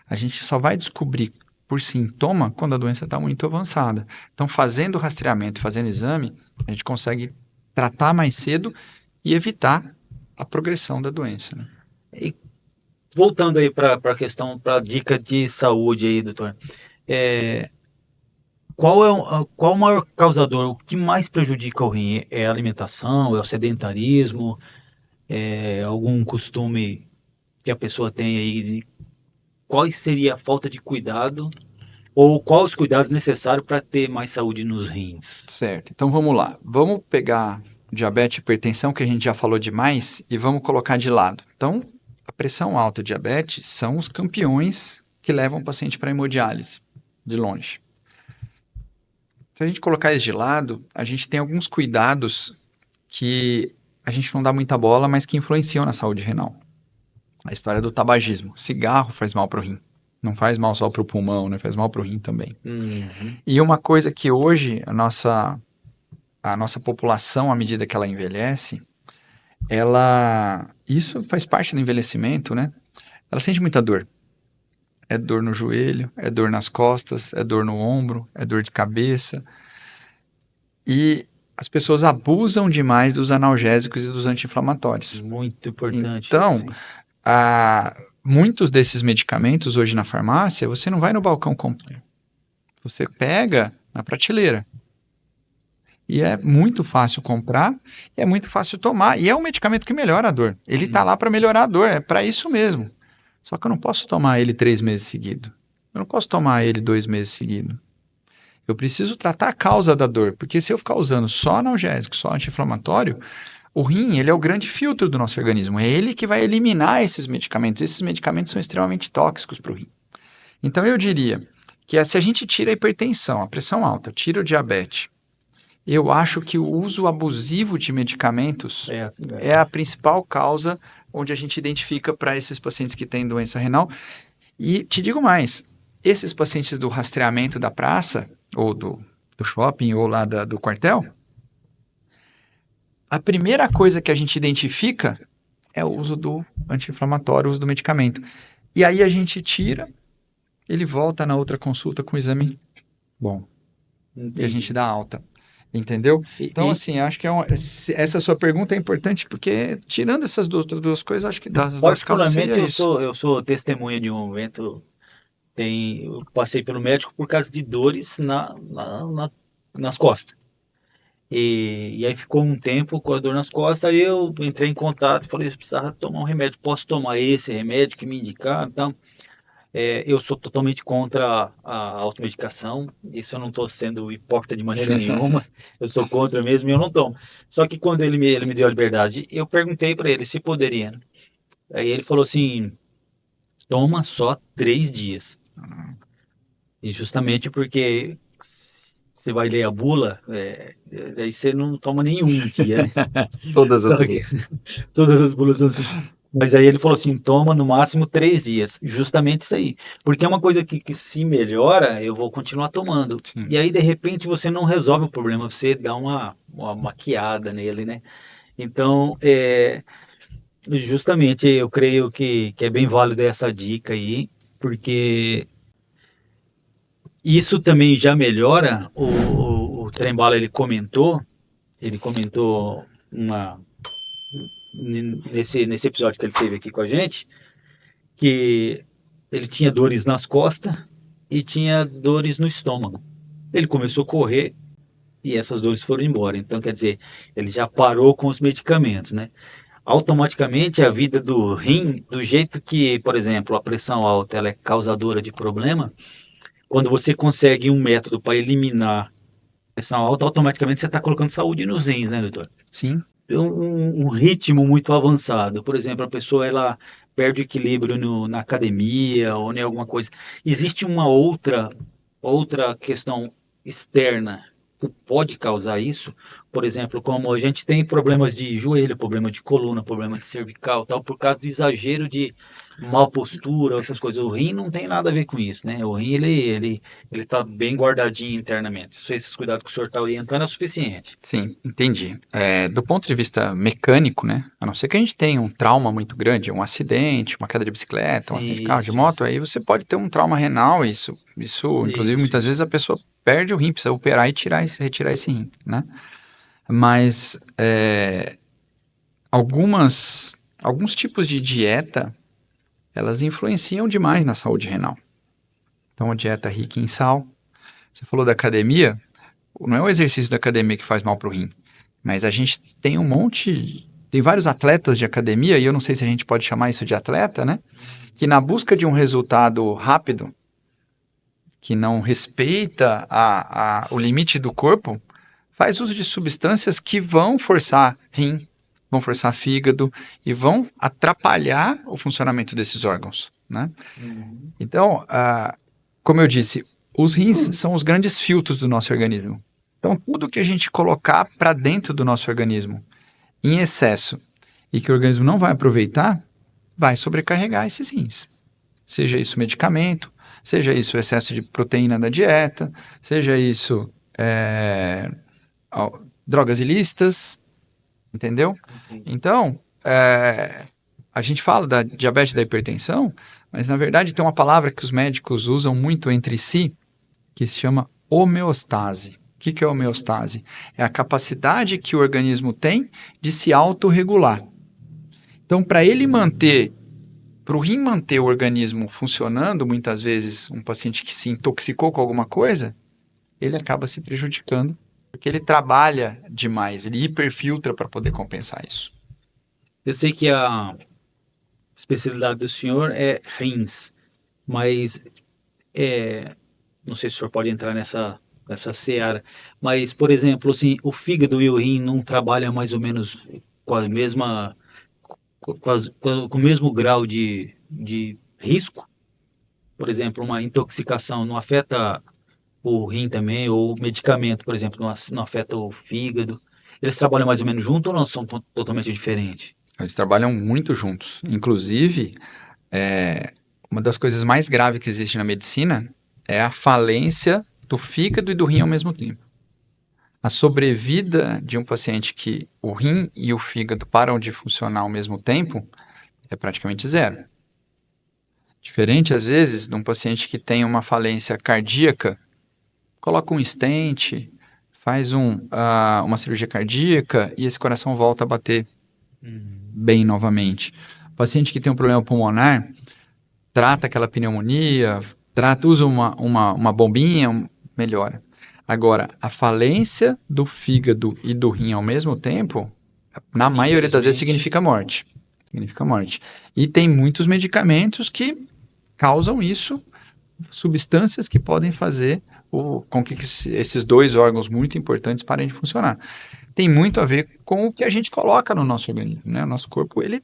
A gente só vai descobrir por sintoma quando a doença está muito avançada. Então, fazendo rastreamento, fazendo exame, a gente consegue tratar mais cedo e evitar a progressão da doença, né? E voltando aí para a questão, para a dica de saúde aí, doutor. É, qual o maior causador? O que mais prejudica o rim? É a alimentação? É o sedentarismo? É algum costume que a pessoa tem aí? Qual seria a falta de cuidado? Ou quais os cuidados necessários para ter mais saúde nos rins? Certo, então vamos lá. Vamos pegar diabetes e hipertensão, que a gente já falou demais, e vamos colocar de lado. Então, a pressão alta e diabetes são os campeões que levam o paciente para hemodiálise, de longe. Se a gente colocar eles de lado, a gente tem alguns cuidados que a gente não dá muita bola, mas que influenciam na saúde renal. A história do tabagismo. Cigarro faz mal para o rim. Não faz mal só para o pulmão, né? Faz mal para o rim também. Uhum. E uma coisa que hoje a nossa população, à medida que ela envelhece, isso faz parte do envelhecimento, né? Ela sente muita dor. É dor no joelho, é dor nas costas, é dor no ombro, é dor de cabeça. E as pessoas abusam demais dos analgésicos e dos anti-inflamatórios. Muito importante Então, isso, hein? muitos desses medicamentos hoje na farmácia, você não vai no balcão comprar. Você pega na prateleira. E é muito fácil comprar e é muito fácil tomar. E é um medicamento que melhora a dor. Ele está lá para melhorar a dor, é para isso mesmo. Só que eu não posso tomar ele 3 meses seguidos. Eu não posso tomar ele 2 meses seguidos. Eu preciso tratar a causa da dor, porque se eu ficar usando só analgésico, só anti-inflamatório, o rim, ele é o grande filtro do nosso organismo. É ele que vai eliminar esses medicamentos. Esses medicamentos são extremamente tóxicos para o rim. Então eu diria que se a gente tira a hipertensão, a pressão alta, tira o diabetes, eu acho que o uso abusivo de medicamentos é a principal causa onde a gente identifica para esses pacientes que têm doença renal. E te digo mais, esses pacientes do rastreamento da praça, ou do shopping, ou lá do quartel, a primeira coisa que a gente identifica é o uso do anti-inflamatório, o uso do medicamento. E aí a gente tira, ele volta na outra consulta com o exame bom. E a gente Entendi. dá alta. Entendeu? E, Então, assim, acho que essa sua pergunta é importante porque, tirando essas duas coisas, acho que das causas seria particularmente, eu isso. sou, eu sou testemunha de um evento. Eu passei pelo médico por causa de dores nas costas. E aí ficou um tempo com a dor nas costas, aí eu entrei em contato e falei, eu precisava tomar um remédio, posso tomar esse remédio que me indicaram, então. Eu sou totalmente contra a automedicação, isso eu não estou sendo hipócrita de maneira nenhuma, eu sou contra mesmo e eu não tomo. Só que quando ele me deu a liberdade, eu perguntei para ele se poderia, né? Aí ele falou assim, toma só 3 dias. E justamente porque você vai ler a bula, aí você não toma nenhum dia, né? Todas as Só que vezes. todas as bulas são assim. Mas aí ele falou assim, toma no máximo 3 dias. Justamente isso aí. Porque é uma coisa que se melhora, eu vou continuar tomando. Sim. E aí, de repente, você não resolve o problema, você dá uma maquiada nele, né? Então, justamente eu creio que é bem válido essa dica aí, porque isso também já melhora. O Trembala ele comentou nesse episódio que ele teve aqui com a gente, que ele tinha dores nas costas e tinha dores no estômago. Ele começou a correr e essas dores foram embora. Então, quer dizer, ele já parou com os medicamentos, né? Automaticamente a vida do rim, do jeito que, por exemplo, a pressão alta ela é causadora de problema, quando você consegue um método para eliminar a pressão alta, automaticamente você está colocando saúde nos rins, né, doutor? Sim. Um ritmo muito avançado. Por exemplo, a pessoa ela perde o equilíbrio na academia ou em alguma coisa. Existe uma outra questão externa que pode causar isso. Por exemplo, como a gente tem problemas de joelho, problema de coluna, problema de cervical, tal, por causa de exagero de mal postura, essas coisas. O rim não tem nada a ver com isso, né? O rim ele tá bem guardadinho internamente. Só esses cuidados que o senhor está orientando é suficiente. Sim, entendi. Do ponto de vista mecânico, né? A não ser que a gente tenha um trauma muito grande, um acidente, uma queda de bicicleta, um Sim, acidente de carro, de isso. moto, aí você pode ter um trauma renal, inclusive, Isso, muitas isso. vezes a pessoa perde o rim, precisa operar e retirar esse rim, né? Mas alguns tipos de dieta, elas influenciam demais na saúde renal. Então, a dieta rica em sal. Você falou da academia, não é o exercício da academia que faz mal para o rim, mas a gente tem tem vários atletas de academia, e eu não sei se a gente pode chamar isso de atleta, né? Que na busca de um resultado rápido, que não respeita o limite do corpo, faz uso de substâncias que vão forçar rim, vão forçar fígado e vão atrapalhar o funcionamento desses órgãos, né? Uhum. Então, como eu disse, os rins são os grandes filtros do nosso organismo. Então, tudo que a gente colocar para dentro do nosso organismo em excesso e que o organismo não vai aproveitar, vai sobrecarregar esses rins. Seja isso medicamento, seja isso excesso de proteína da dieta, seja isso drogas ilícitas, entendeu? Entendi. Então, a gente fala da diabetes e da hipertensão, mas na verdade tem uma palavra que os médicos usam muito entre si, que se chama homeostase. O que é homeostase? É a capacidade que o organismo tem de se autorregular. Então, para o rim manter o organismo funcionando, muitas vezes um paciente que se intoxicou com alguma coisa, ele acaba se prejudicando, porque ele trabalha demais, ele hiperfiltra para poder compensar isso. Eu sei que a especialidade do senhor é rins, mas não sei se o senhor pode entrar nessa seara, mas, por exemplo, assim, o fígado e o rim não trabalham mais ou menos com a mesma, com o mesmo grau de risco? Por exemplo, uma intoxicação não afeta o rim também, ou medicamento, por exemplo, não afeta o fígado. Eles trabalham mais ou menos junto ou não são totalmente diferentes? Eles trabalham muito juntos. Inclusive, uma das coisas mais graves que existe na medicina é a falência do fígado e do rim ao mesmo tempo. A sobrevida de um paciente que o rim e o fígado param de funcionar ao mesmo tempo é praticamente zero. Diferente, às vezes, de um paciente que tem uma falência cardíaca, coloca um stent, faz uma cirurgia cardíaca e esse coração volta a bater bem novamente. O paciente que tem um problema pulmonar, trata aquela pneumonia, usa uma bombinha, melhora. Agora, a falência do fígado e do rim ao mesmo tempo, na maioria das vezes, Infelizmente. significa morte. Significa morte. E tem muitos medicamentos que causam isso, substâncias que podem fazer com que esses dois órgãos muito importantes parem de funcionar. Tem muito a ver com o que a gente coloca no nosso organismo, né? O nosso corpo, ele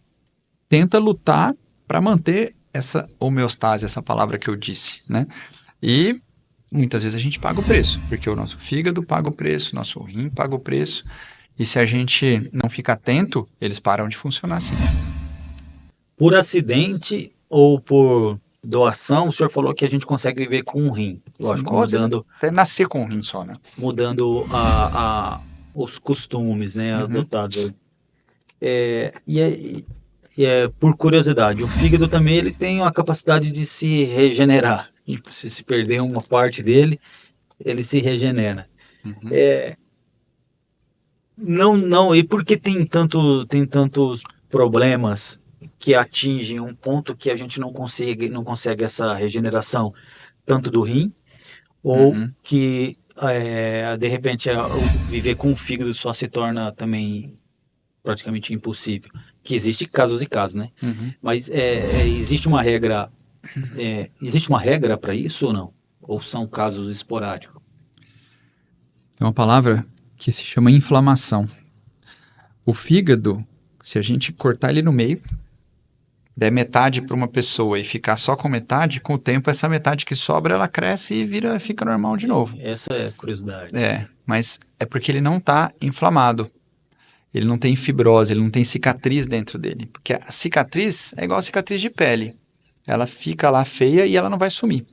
tenta lutar para manter essa homeostase, essa palavra que eu disse, né? E muitas vezes a gente paga o preço, porque o nosso fígado paga o preço, o nosso rim paga o preço, e se a gente não fica atento, eles param de funcionar assim. Por acidente ou por doação, o senhor falou que a gente consegue viver com um rim. Lógico, Ou às vezes até nascer com um rim só, né? mudando os costumes, né, adotados. Por curiosidade, o fígado também ele tem a capacidade de se regenerar. E se perder uma parte dele, ele se regenera. Não, e por que tem tantos problemas que atingem um ponto que a gente não consegue essa regeneração, tanto do rim, ou que de repente viver com o fígado só se torna também praticamente impossível. Que existe casos e casos, né? Mas existe uma regra para isso ou não? Ou são casos esporádicos? É uma palavra que se chama inflamação. O fígado, se a gente cortar ele no meio, der metade para uma pessoa e ficar só com metade, com o tempo essa metade que sobra ela cresce e fica normal de novo. Essa é a curiosidade. Mas é porque ele não está inflamado. Ele não tem fibrose, ele não tem cicatriz dentro dele. Porque a cicatriz é igual a cicatriz de pele. Ela fica lá feia e ela não vai sumir.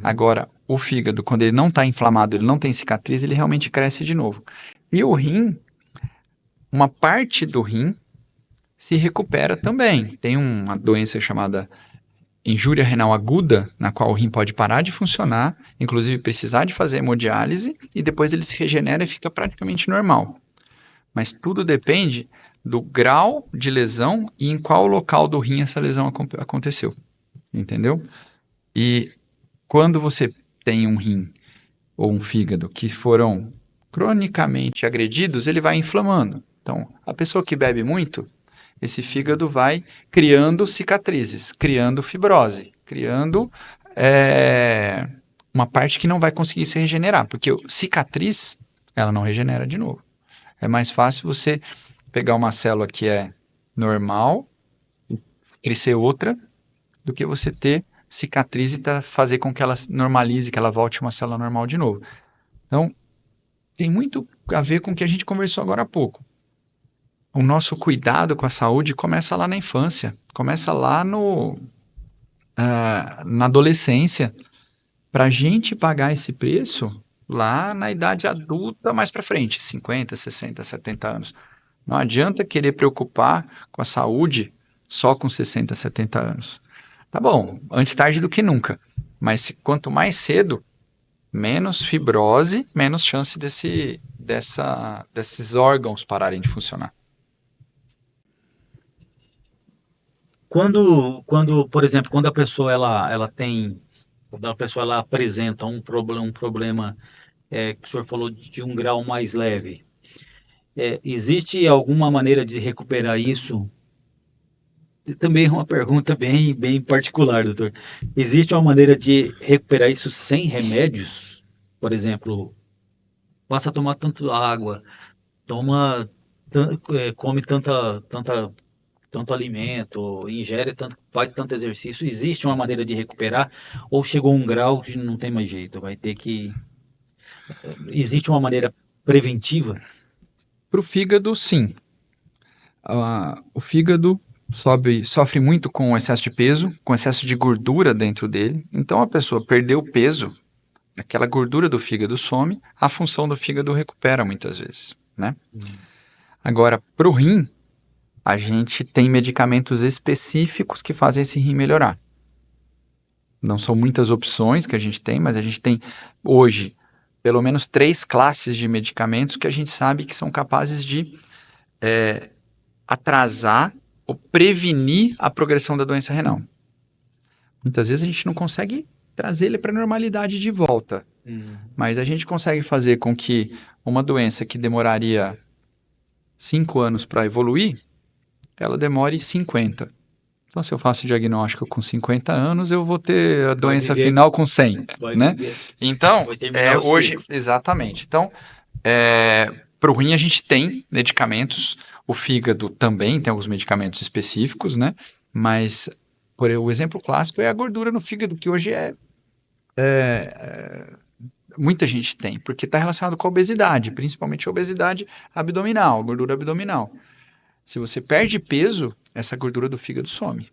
Agora, o fígado, quando ele não está inflamado, ele não tem cicatriz, ele realmente cresce de novo. E o rim, uma parte do rim se recupera também. Tem uma doença chamada injúria renal aguda, na qual o rim pode parar de funcionar, inclusive precisar de fazer hemodiálise, e depois ele se regenera e fica praticamente normal. Mas tudo depende do grau de lesão e em qual local do rim essa lesão aconteceu. Entendeu? E quando você tem um rim ou um fígado que foram cronicamente agredidos, ele vai inflamando. Então, a pessoa que bebe muito, esse fígado vai criando cicatrizes, criando fibrose, criando uma parte que não vai conseguir se regenerar, porque cicatriz, ela não regenera de novo. É mais fácil você pegar uma célula que é normal e crescer outra do que você ter cicatriz e fazer com que ela normalize, que ela volte uma célula normal de novo. Então, tem muito a ver com o que a gente conversou agora há pouco. O nosso cuidado com a saúde começa lá na infância, começa lá na adolescência. Para a gente pagar esse preço lá na idade adulta mais para frente, 50, 60, 70 anos. Não adianta querer preocupar com a saúde só com 60, 70 anos. Tá bom, antes tarde do que nunca. Mas quanto mais cedo, menos fibrose, menos chance desses órgãos pararem de funcionar. Por exemplo, quando a pessoa quando a pessoa ela apresenta um problema que o senhor falou de um grau mais leve, existe alguma maneira de recuperar isso? E também é uma pergunta bem particular, doutor. Existe uma maneira de recuperar isso sem remédios? Por exemplo, passa a tomar tanto água, come tanto alimento, faz tanto exercício. Existe uma maneira de recuperar? Ou chegou um grau que não tem mais jeito? Vai ter que. Existe uma maneira preventiva? Para o fígado, sim. O fígado sofre muito com excesso de peso, com excesso de gordura dentro dele. Então, a pessoa perdeu peso, aquela gordura do fígado some, a função do fígado recupera muitas vezes, né? Agora, para o rim, a gente tem medicamentos específicos que fazem esse rim melhorar. Não são muitas opções que a gente tem, mas a gente tem hoje pelo menos 3 classes de medicamentos que a gente sabe que são capazes de atrasar ou prevenir a progressão da doença renal. Muitas vezes a gente não consegue trazer ele para a normalidade de volta, mas a gente consegue fazer com que uma doença que demoraria 5 anos para evoluir, ela demore 50. Então, se eu faço o diagnóstico com 50 anos, eu vou ter a doença viver- final com 100, Vai né? viver- Então, vai terminar o hoje, ciclo. exatamente. Então, para o rim a gente tem medicamentos, o fígado também tem alguns medicamentos específicos, né? Mas o exemplo clássico é a gordura no fígado, que hoje muita gente tem, porque está relacionado com a obesidade, principalmente a obesidade abdominal, gordura abdominal. Se você perde peso, essa gordura do fígado some.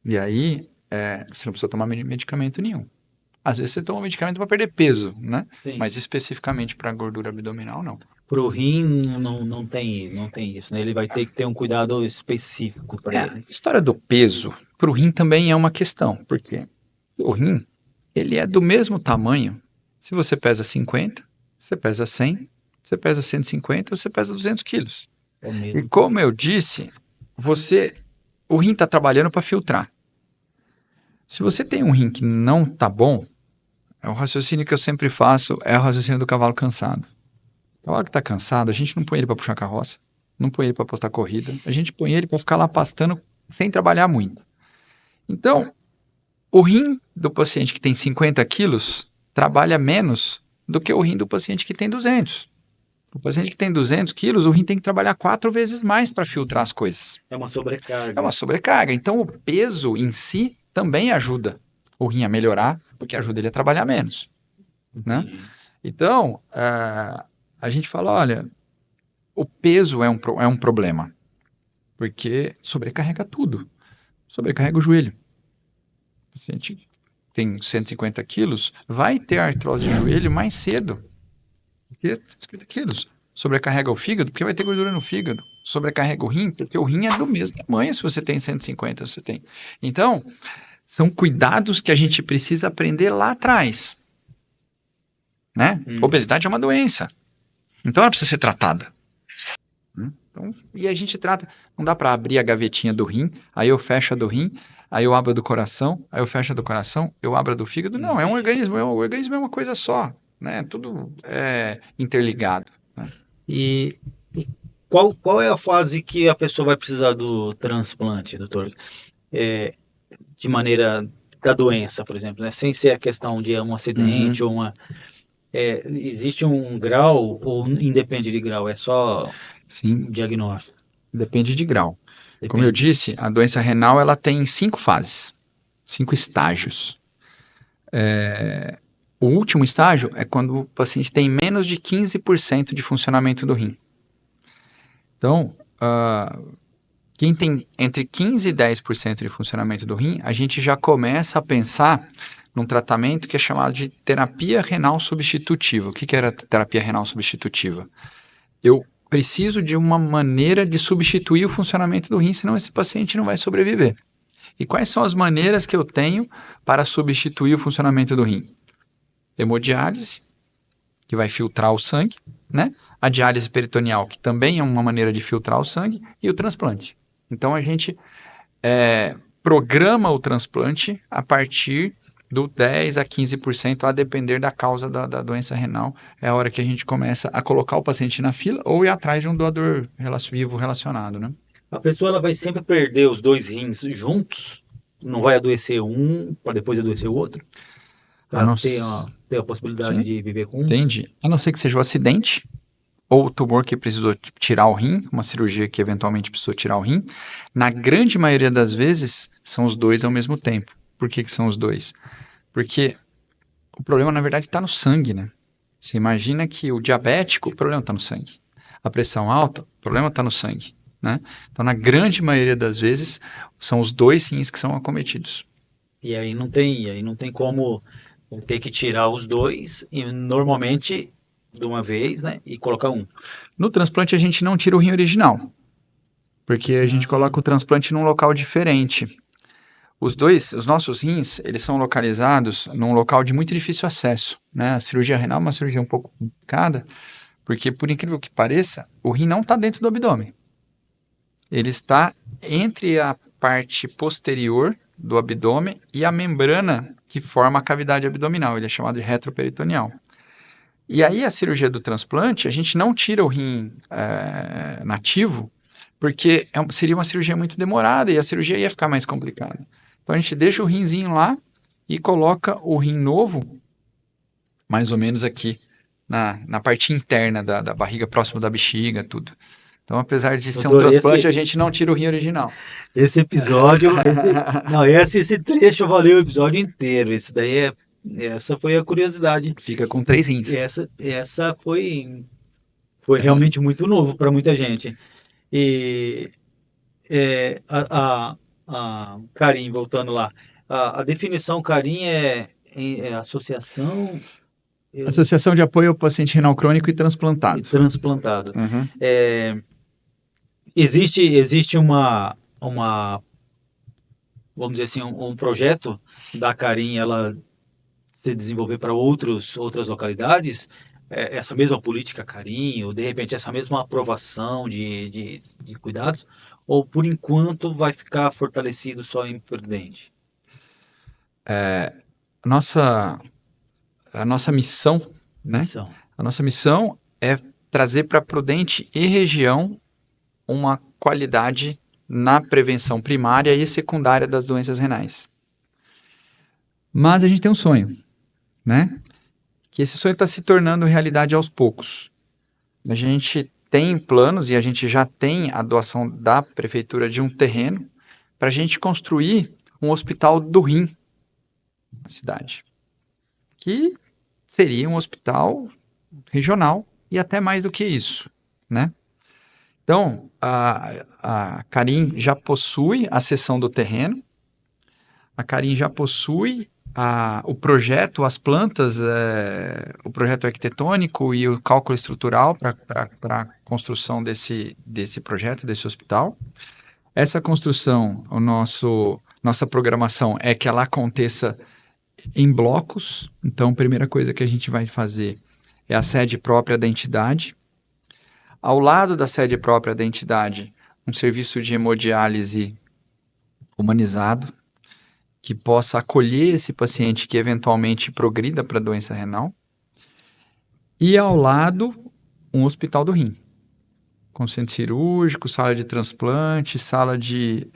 E aí, você não precisa tomar medicamento nenhum. Às vezes você toma medicamento para perder peso, né? Sim. Mas especificamente para gordura abdominal, não. Para o rim não tem isso, né? Ele vai ter que ter um cuidado específico para A ele. história do peso para o rim também é uma questão, porque o rim, ele é do mesmo tamanho. Se você pesa 50, você pesa 100, você pesa 150, você pesa 200 quilos. É o E mesmo. como eu disse, o rim está trabalhando para filtrar. Se você tem um rim que não está bom, o raciocínio que eu sempre faço é o raciocínio do cavalo cansado. O cavalo que está cansado, a gente não põe ele para puxar carroça, não põe ele para postar corrida, a gente põe ele para ficar lá pastando sem trabalhar muito. Então, o rim do paciente que tem 50 quilos trabalha menos do que o rim do paciente que tem 200. O paciente que tem 200 quilos, o rim tem que trabalhar 4 vezes mais para filtrar as coisas. É uma sobrecarga. É uma sobrecarga. Então, o peso em si também ajuda o rim a melhorar, porque ajuda ele a trabalhar menos. Né? Entendi. Então, a gente fala, olha, o peso é um problema, porque sobrecarrega tudo. Sobrecarrega o joelho. O paciente tem 150 quilos, vai ter artrose de joelho mais cedo. Porque 150 quilos. Sobrecarrega o fígado, porque vai ter gordura no fígado. Sobrecarrega o rim, porque o rim é do mesmo tamanho se você tem 150, você tem. Então, são cuidados que a gente precisa aprender lá atrás. Né? Obesidade é uma doença. Então, ela precisa ser tratada. Então, e a gente trata. Não dá para abrir a gavetinha do rim, aí eu fecho a do rim, aí eu abro a do coração, aí eu fecho a do coração, eu abro a do fígado. Não, é um organismo. O organismo é uma coisa só. Né? Tudo é interligado. Né? E qual é a fase que a pessoa vai precisar do transplante, doutor? De maneira da doença, por exemplo, né? Sem ser a questão de um acidente ou uma. Existe um grau ou independe de grau? É só Sim, um diagnóstico? depende de grau. Como eu disse, a doença renal ela tem 5 fases, 5 estágios. O último estágio é quando o paciente tem menos de 15% de funcionamento do rim. Então, quem tem entre 15% e 10% de funcionamento do rim, a gente já começa a pensar num tratamento que é chamado de terapia renal substitutiva. O que era terapia renal substitutiva? Eu preciso de uma maneira de substituir o funcionamento do rim, senão esse paciente não vai sobreviver. E quais são as maneiras que eu tenho para substituir o funcionamento do rim? Hemodiálise, que vai filtrar o sangue, né? A diálise peritoneal, que também é uma maneira de filtrar o sangue, e o transplante. Então, a gente programa o transplante a partir do 10% a 15%, a depender da causa da doença renal. É a hora que a gente começa a colocar o paciente na fila ou ir atrás de um doador vivo relacionado, né? A pessoa ela vai sempre perder os dois rins juntos? Não vai adoecer um para depois adoecer o outro? A Para não ter a possibilidade Sim. de viver com um? Entendi. A não ser que seja o acidente ou o tumor que precisou tirar o rim, uma cirurgia que eventualmente precisou tirar o rim. Na grande maioria das vezes, são os dois ao mesmo tempo. Por que são os dois? Porque o problema, na verdade, está no sangue, né? Você imagina que o diabético, o problema está no sangue. A pressão alta, o problema está no sangue, né? Então, na grande maioria das vezes, são os dois rins que são acometidos. E aí não tem como ter que tirar os dois e normalmente de uma vez, né, e colocar um. No transplante, a gente não tira o rim original, porque a gente coloca o transplante num local diferente. Os nossos rins, eles são localizados num local de muito difícil acesso, né? A cirurgia renal é uma cirurgia um pouco complicada, porque, por incrível que pareça, o rim não está dentro do abdômen. Ele está entre a parte posterior do abdômen e a membrana que forma a cavidade abdominal. Ele é chamado de retroperitoneal. E aí, a cirurgia do transplante, a gente não tira o rim nativo, porque seria uma cirurgia muito demorada e a cirurgia ia ficar mais complicada. Então a gente deixa o rinzinho lá e coloca o rim novo, mais ou menos aqui, na parte interna da barriga, próximo da bexiga, tudo. Então, apesar de ser um Doutor, transplante, a gente não tira o rim original. esse episódio, não, esse trecho valeu o episódio inteiro. Essa foi a curiosidade. Fica com 3 E rins. essa foi realmente muito novo para muita gente. E é, Carim, voltando lá, a definição Carim é associação Associação de Apoio ao Paciente Renal Crônico e e Transplantado. transplantado. Uhum. Existe vamos dizer assim, um projeto da Carim, ela se desenvolver para outras localidades, essa mesma política Carim, ou de repente essa mesma aprovação de cuidados, ou por enquanto vai ficar fortalecido só em Prudente? Nossa, a nossa missão, né? Missão. A nossa missão é trazer para Prudente e região uma qualidade na prevenção primária e secundária das doenças renais. Mas a gente tem um sonho, né? Que esse sonho está se tornando realidade aos poucos. A gente tem planos e a gente já tem a doação da prefeitura de um terreno para a gente construir um hospital do rim na cidade, que seria um hospital regional e até mais do que isso, né? Então, a Carim já possui a cessão do terreno, a Carim já possui o projeto, as plantas, o projeto arquitetônico e o cálculo estrutural para a construção desse projeto, desse hospital. Essa construção, nossa programação é que ela aconteça em blocos. Então, a primeira coisa que a gente vai fazer é a sede própria da entidade. Ao lado da sede própria da entidade, um serviço de hemodiálise humanizado, que possa acolher esse paciente que eventualmente progrida para doença renal. E ao lado, um hospital do rim, com centro cirúrgico, sala de transplante, sala de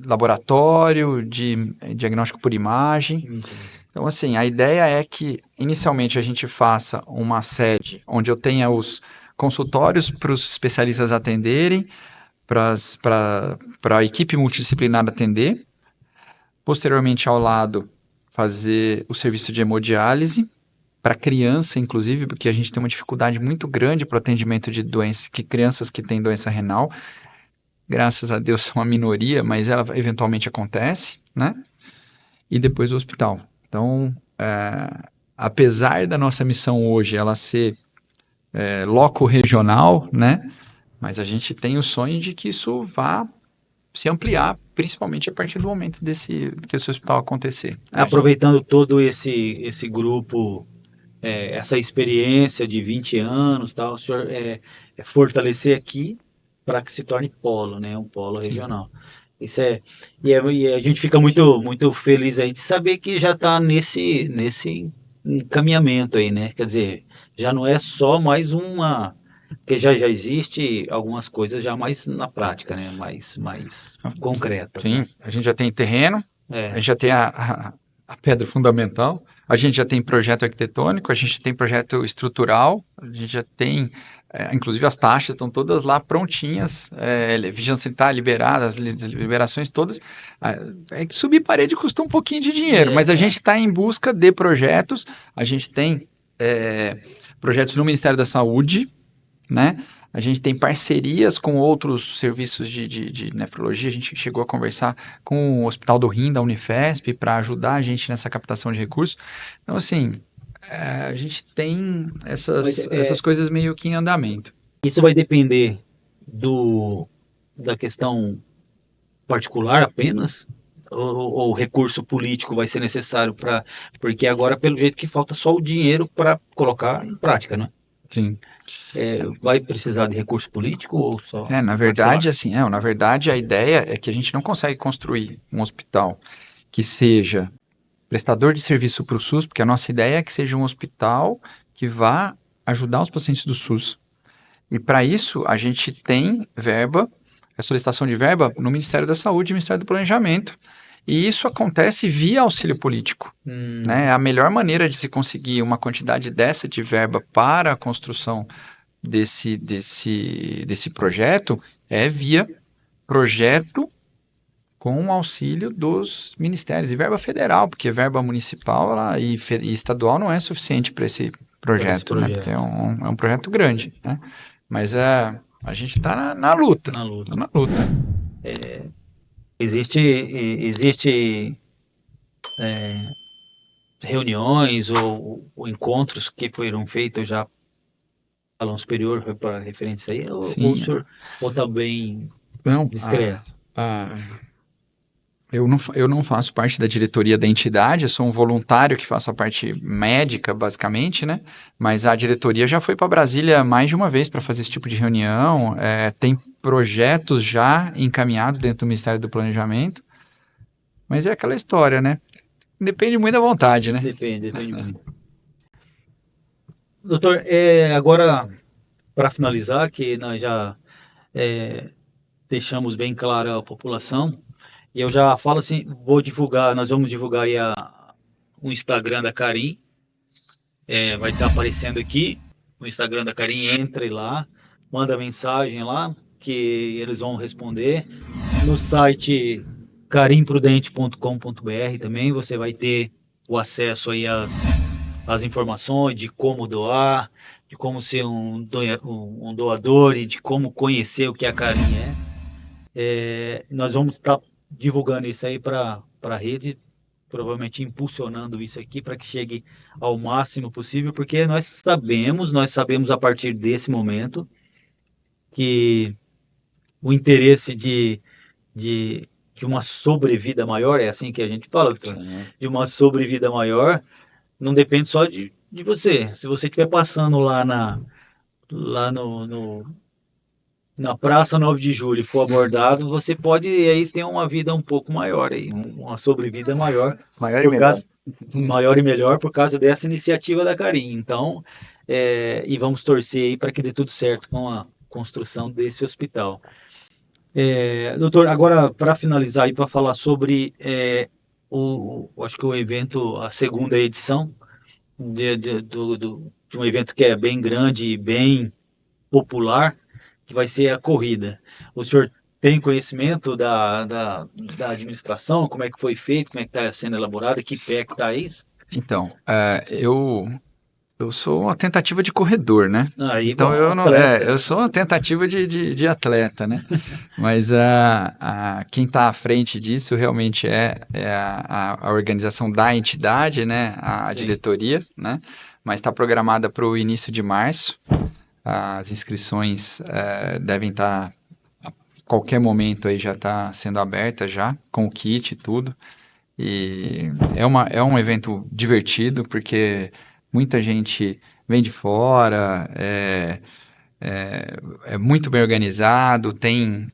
laboratório, de diagnóstico por imagem. Entendi. Então, assim, a ideia é que inicialmente a gente faça uma sede onde eu tenha os consultórios para os especialistas atenderem, para a equipe multidisciplinar atender. Posteriormente, ao lado, fazer o serviço de hemodiálise para criança, inclusive, porque a gente tem uma dificuldade muito grande para o atendimento de crianças que têm doença renal. Graças a Deus são uma minoria, mas ela eventualmente acontece, né? E depois o hospital. Então, apesar da nossa missão hoje ela ser loco regional, né? Mas a gente tem o sonho de que isso vá se ampliar, principalmente a partir do momento que esse hospital acontecer. Aproveitando todo esse grupo, essa experiência de 20 anos, tal, o senhor fortalecer aqui para que se torne polo, né, um polo Sim. regional. Isso e a gente fica muito feliz aí de saber que já está nesse encaminhamento aí, né? Quer dizer, já não é só mais porque já existe algumas coisas já mais na prática, né? Mais concretas, Sim, né? a gente já tem terreno, a gente É, já tem a pedra fundamental, a gente já tem projeto arquitetônico, a gente tem projeto estrutural, a gente já tem, inclusive as taxas estão todas lá prontinhas, vigilância sanitária liberada, as liberações todas. É que subir parede custa um pouquinho de dinheiro, mas a gente está em busca de projetos, a gente tem projetos no Ministério da Saúde, né? A gente tem parcerias com outros serviços de nefrologia. A gente chegou a conversar com o Hospital do Rim, da Unifesp, para ajudar a gente nessa captação de recursos. Então, assim, a gente tem essas coisas meio que em andamento. isso vai depender da questão particular apenas? Ou o recurso político vai ser necessário porque agora, pelo jeito que falta só o dinheiro para colocar em prática, né? Sim. Vai precisar de recurso político ou só Na particular? verdade, assim, na verdade, a ideia é que a gente não consegue construir um hospital que seja prestador de serviço para o SUS, porque a nossa ideia é que seja um hospital que vá ajudar os pacientes do SUS. E para isso, a gente tem verba, a solicitação de verba no Ministério da Saúde e Ministério do Planejamento. E isso acontece via auxílio político, né? A melhor maneira de se conseguir uma quantidade dessa de verba para a construção desse projeto é via projeto com o auxílio dos ministérios e verba federal, porque verba municipal e estadual não é suficiente para esse projeto, né? Porque é um projeto grande, né? Mas a gente está na luta. Na luta. Tá na luta. Existe reuniões ou encontros que foram feitos já Salão Superior foi para referência aí, ou o Sim. senhor ou tá bem Não, discreto? eu não faço parte da diretoria da entidade, eu sou um voluntário que faço a parte médica, basicamente, né? Mas a diretoria já foi para Brasília mais de uma vez para fazer esse tipo de reunião. Tem projetos já encaminhados dentro do Ministério do Planejamento, mas é aquela história, né? Depende muito da vontade, né? Depende muito. Doutor, agora para finalizar, que nós já deixamos bem claro a população, e eu já falo assim, nós vamos divulgar aí o Instagram da Carim, vai estar aparecendo aqui, o Instagram da Carim, entre lá, manda mensagem lá, que eles vão responder. No site carimprudente.com.br também você vai ter o acesso aí às informações de como doar, de como ser um doador e de como conhecer o que a Carim nós vamos estar divulgando isso aí para a rede, provavelmente impulsionando isso aqui para que chegue ao máximo possível, porque nós sabemos a partir desse momento que o interesse de uma sobrevida maior, é assim que a gente fala, Victor? Sim. De uma sobrevida maior, não depende só de você. Se você estiver passando lá na Praça 9 de Julho e for abordado, você pode aí ter uma vida um pouco maior, aí, uma sobrevida maior, Maior e melhor. maior e melhor por causa dessa iniciativa da Carim. Então, e vamos torcer aí para que dê tudo certo com a construção desse hospital. Doutor, agora para finalizar e para falar sobre acho que o evento, a segunda edição de um evento que é bem grande e bem popular, que vai ser a corrida. O senhor tem conhecimento da administração, como é que foi feito, como é que está sendo elaborado, que pé que está isso? Então, eu sou uma tentativa de corredor, né? Aí, Então bom, eu não, atleta. eu sou uma tentativa de atleta, né? Mas quem está à frente disso realmente é a organização da entidade, né? A Sim. diretoria, né? Mas está programada para o início de março. As inscrições devem estar a qualquer momento aí já está sendo aberta já, com o kit e tudo. E é um evento divertido, porque muita gente vem de fora, é muito bem organizado, tem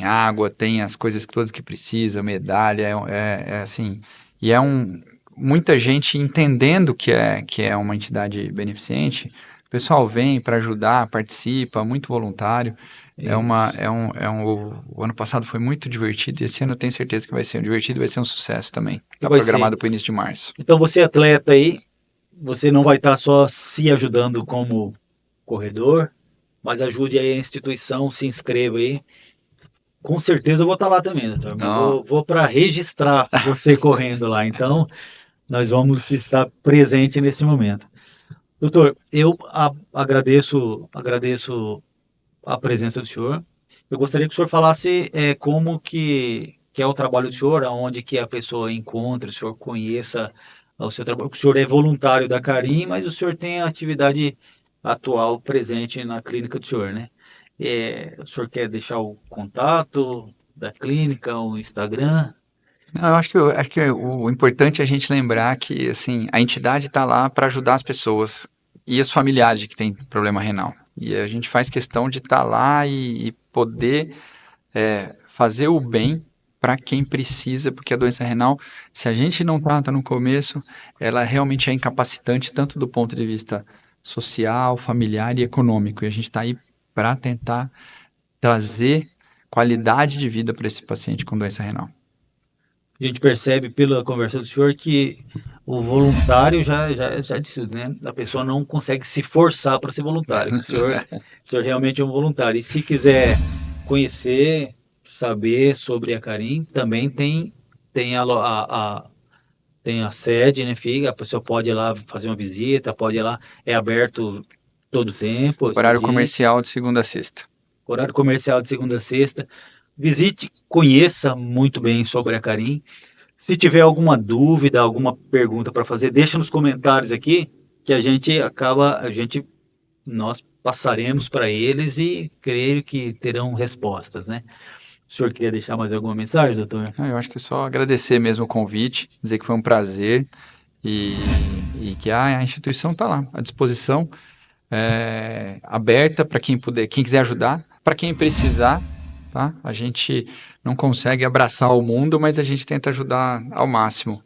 água, tem as coisas todas que precisa, medalha, assim, e muita gente entendendo que é uma entidade beneficente, o pessoal vem para ajudar, participa, muito voluntário. O ano passado foi muito divertido e esse ano eu tenho certeza que vai ser divertido e vai ser um sucesso também. Está programado para o início de março. Então você é atleta aí, você não vai estar só se ajudando como corredor, mas ajude aí a instituição, se inscreva aí. Com certeza eu vou estar lá também, doutor. Mas vou para registrar você correndo lá. Então, nós vamos estar presente nesse momento. Doutor, eu agradeço a presença do senhor. Eu gostaria que o senhor falasse como que é o trabalho do senhor, aonde que a pessoa encontra, o senhor conheça o seu trabalho. O senhor é voluntário da Carim, mas o senhor tem a atividade atual presente na clínica do senhor, né? O senhor quer deixar o contato da clínica, o Instagram? Não, acho que o importante é a gente lembrar que assim, a entidade está lá para ajudar as pessoas e os familiares de que tem problema renal. E a gente faz questão de estar lá e poder fazer o bem para quem precisa, porque a doença renal, se a gente não trata no começo, ela realmente é incapacitante tanto do ponto de vista social, familiar e econômico. E a gente está aí para tentar trazer qualidade de vida para esse paciente com doença renal. A gente percebe pela conversa do senhor que o voluntário já disse, né? A pessoa não consegue se forçar para ser voluntário. O senhor realmente é um voluntário. E se quiser conhecer, saber sobre a Carim, também tem tem a sede, né, Figa? A pessoa pode ir lá fazer uma visita, pode ir lá, é aberto todo o tempo, o Horário expediente, comercial de segunda a sexta. horário comercial de segunda a sexta. Visite, conheça muito bem sobre a Carim. Se tiver alguma dúvida, alguma pergunta para fazer, deixa nos comentários aqui que nós passaremos para eles e creio que terão respostas, né? O senhor queria deixar mais alguma mensagem, doutor? Eu acho que é só agradecer mesmo o convite, dizer que foi um prazer e, e que a instituição está lá à disposição, aberta para quem puder, quem quiser ajudar, para quem precisar, tá? A gente não consegue abraçar o mundo, mas a gente tenta ajudar ao máximo.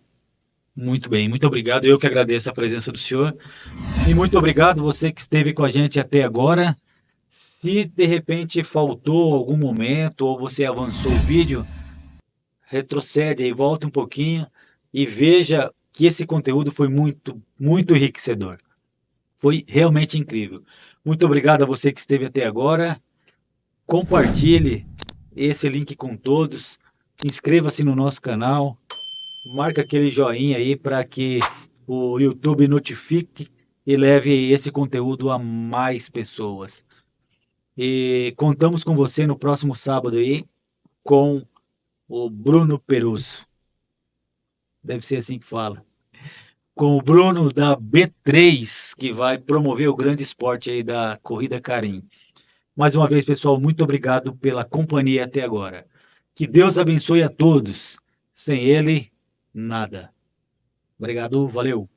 Muito bem, muito obrigado. Eu que agradeço a presença do senhor. E muito obrigado você que esteve com a gente até agora. Se de repente faltou algum momento ou você avançou o vídeo, retrocede aí, volta um pouquinho e veja que esse conteúdo foi muito enriquecedor. Foi realmente incrível. Muito obrigado a você que esteve até agora. Compartilhe esse link com todos. Inscreva-se no nosso canal. Marca aquele joinha aí para que o YouTube notifique e leve esse conteúdo a mais pessoas. E contamos com você no próximo sábado aí com o Bruno Perusso. Deve ser assim que fala. Com o Bruno da B3, que vai promover o grande esporte aí da Corrida Carim. Mais uma vez, pessoal, muito obrigado pela companhia até agora. Que Deus abençoe a todos. Sem ele, nada. Obrigado, valeu.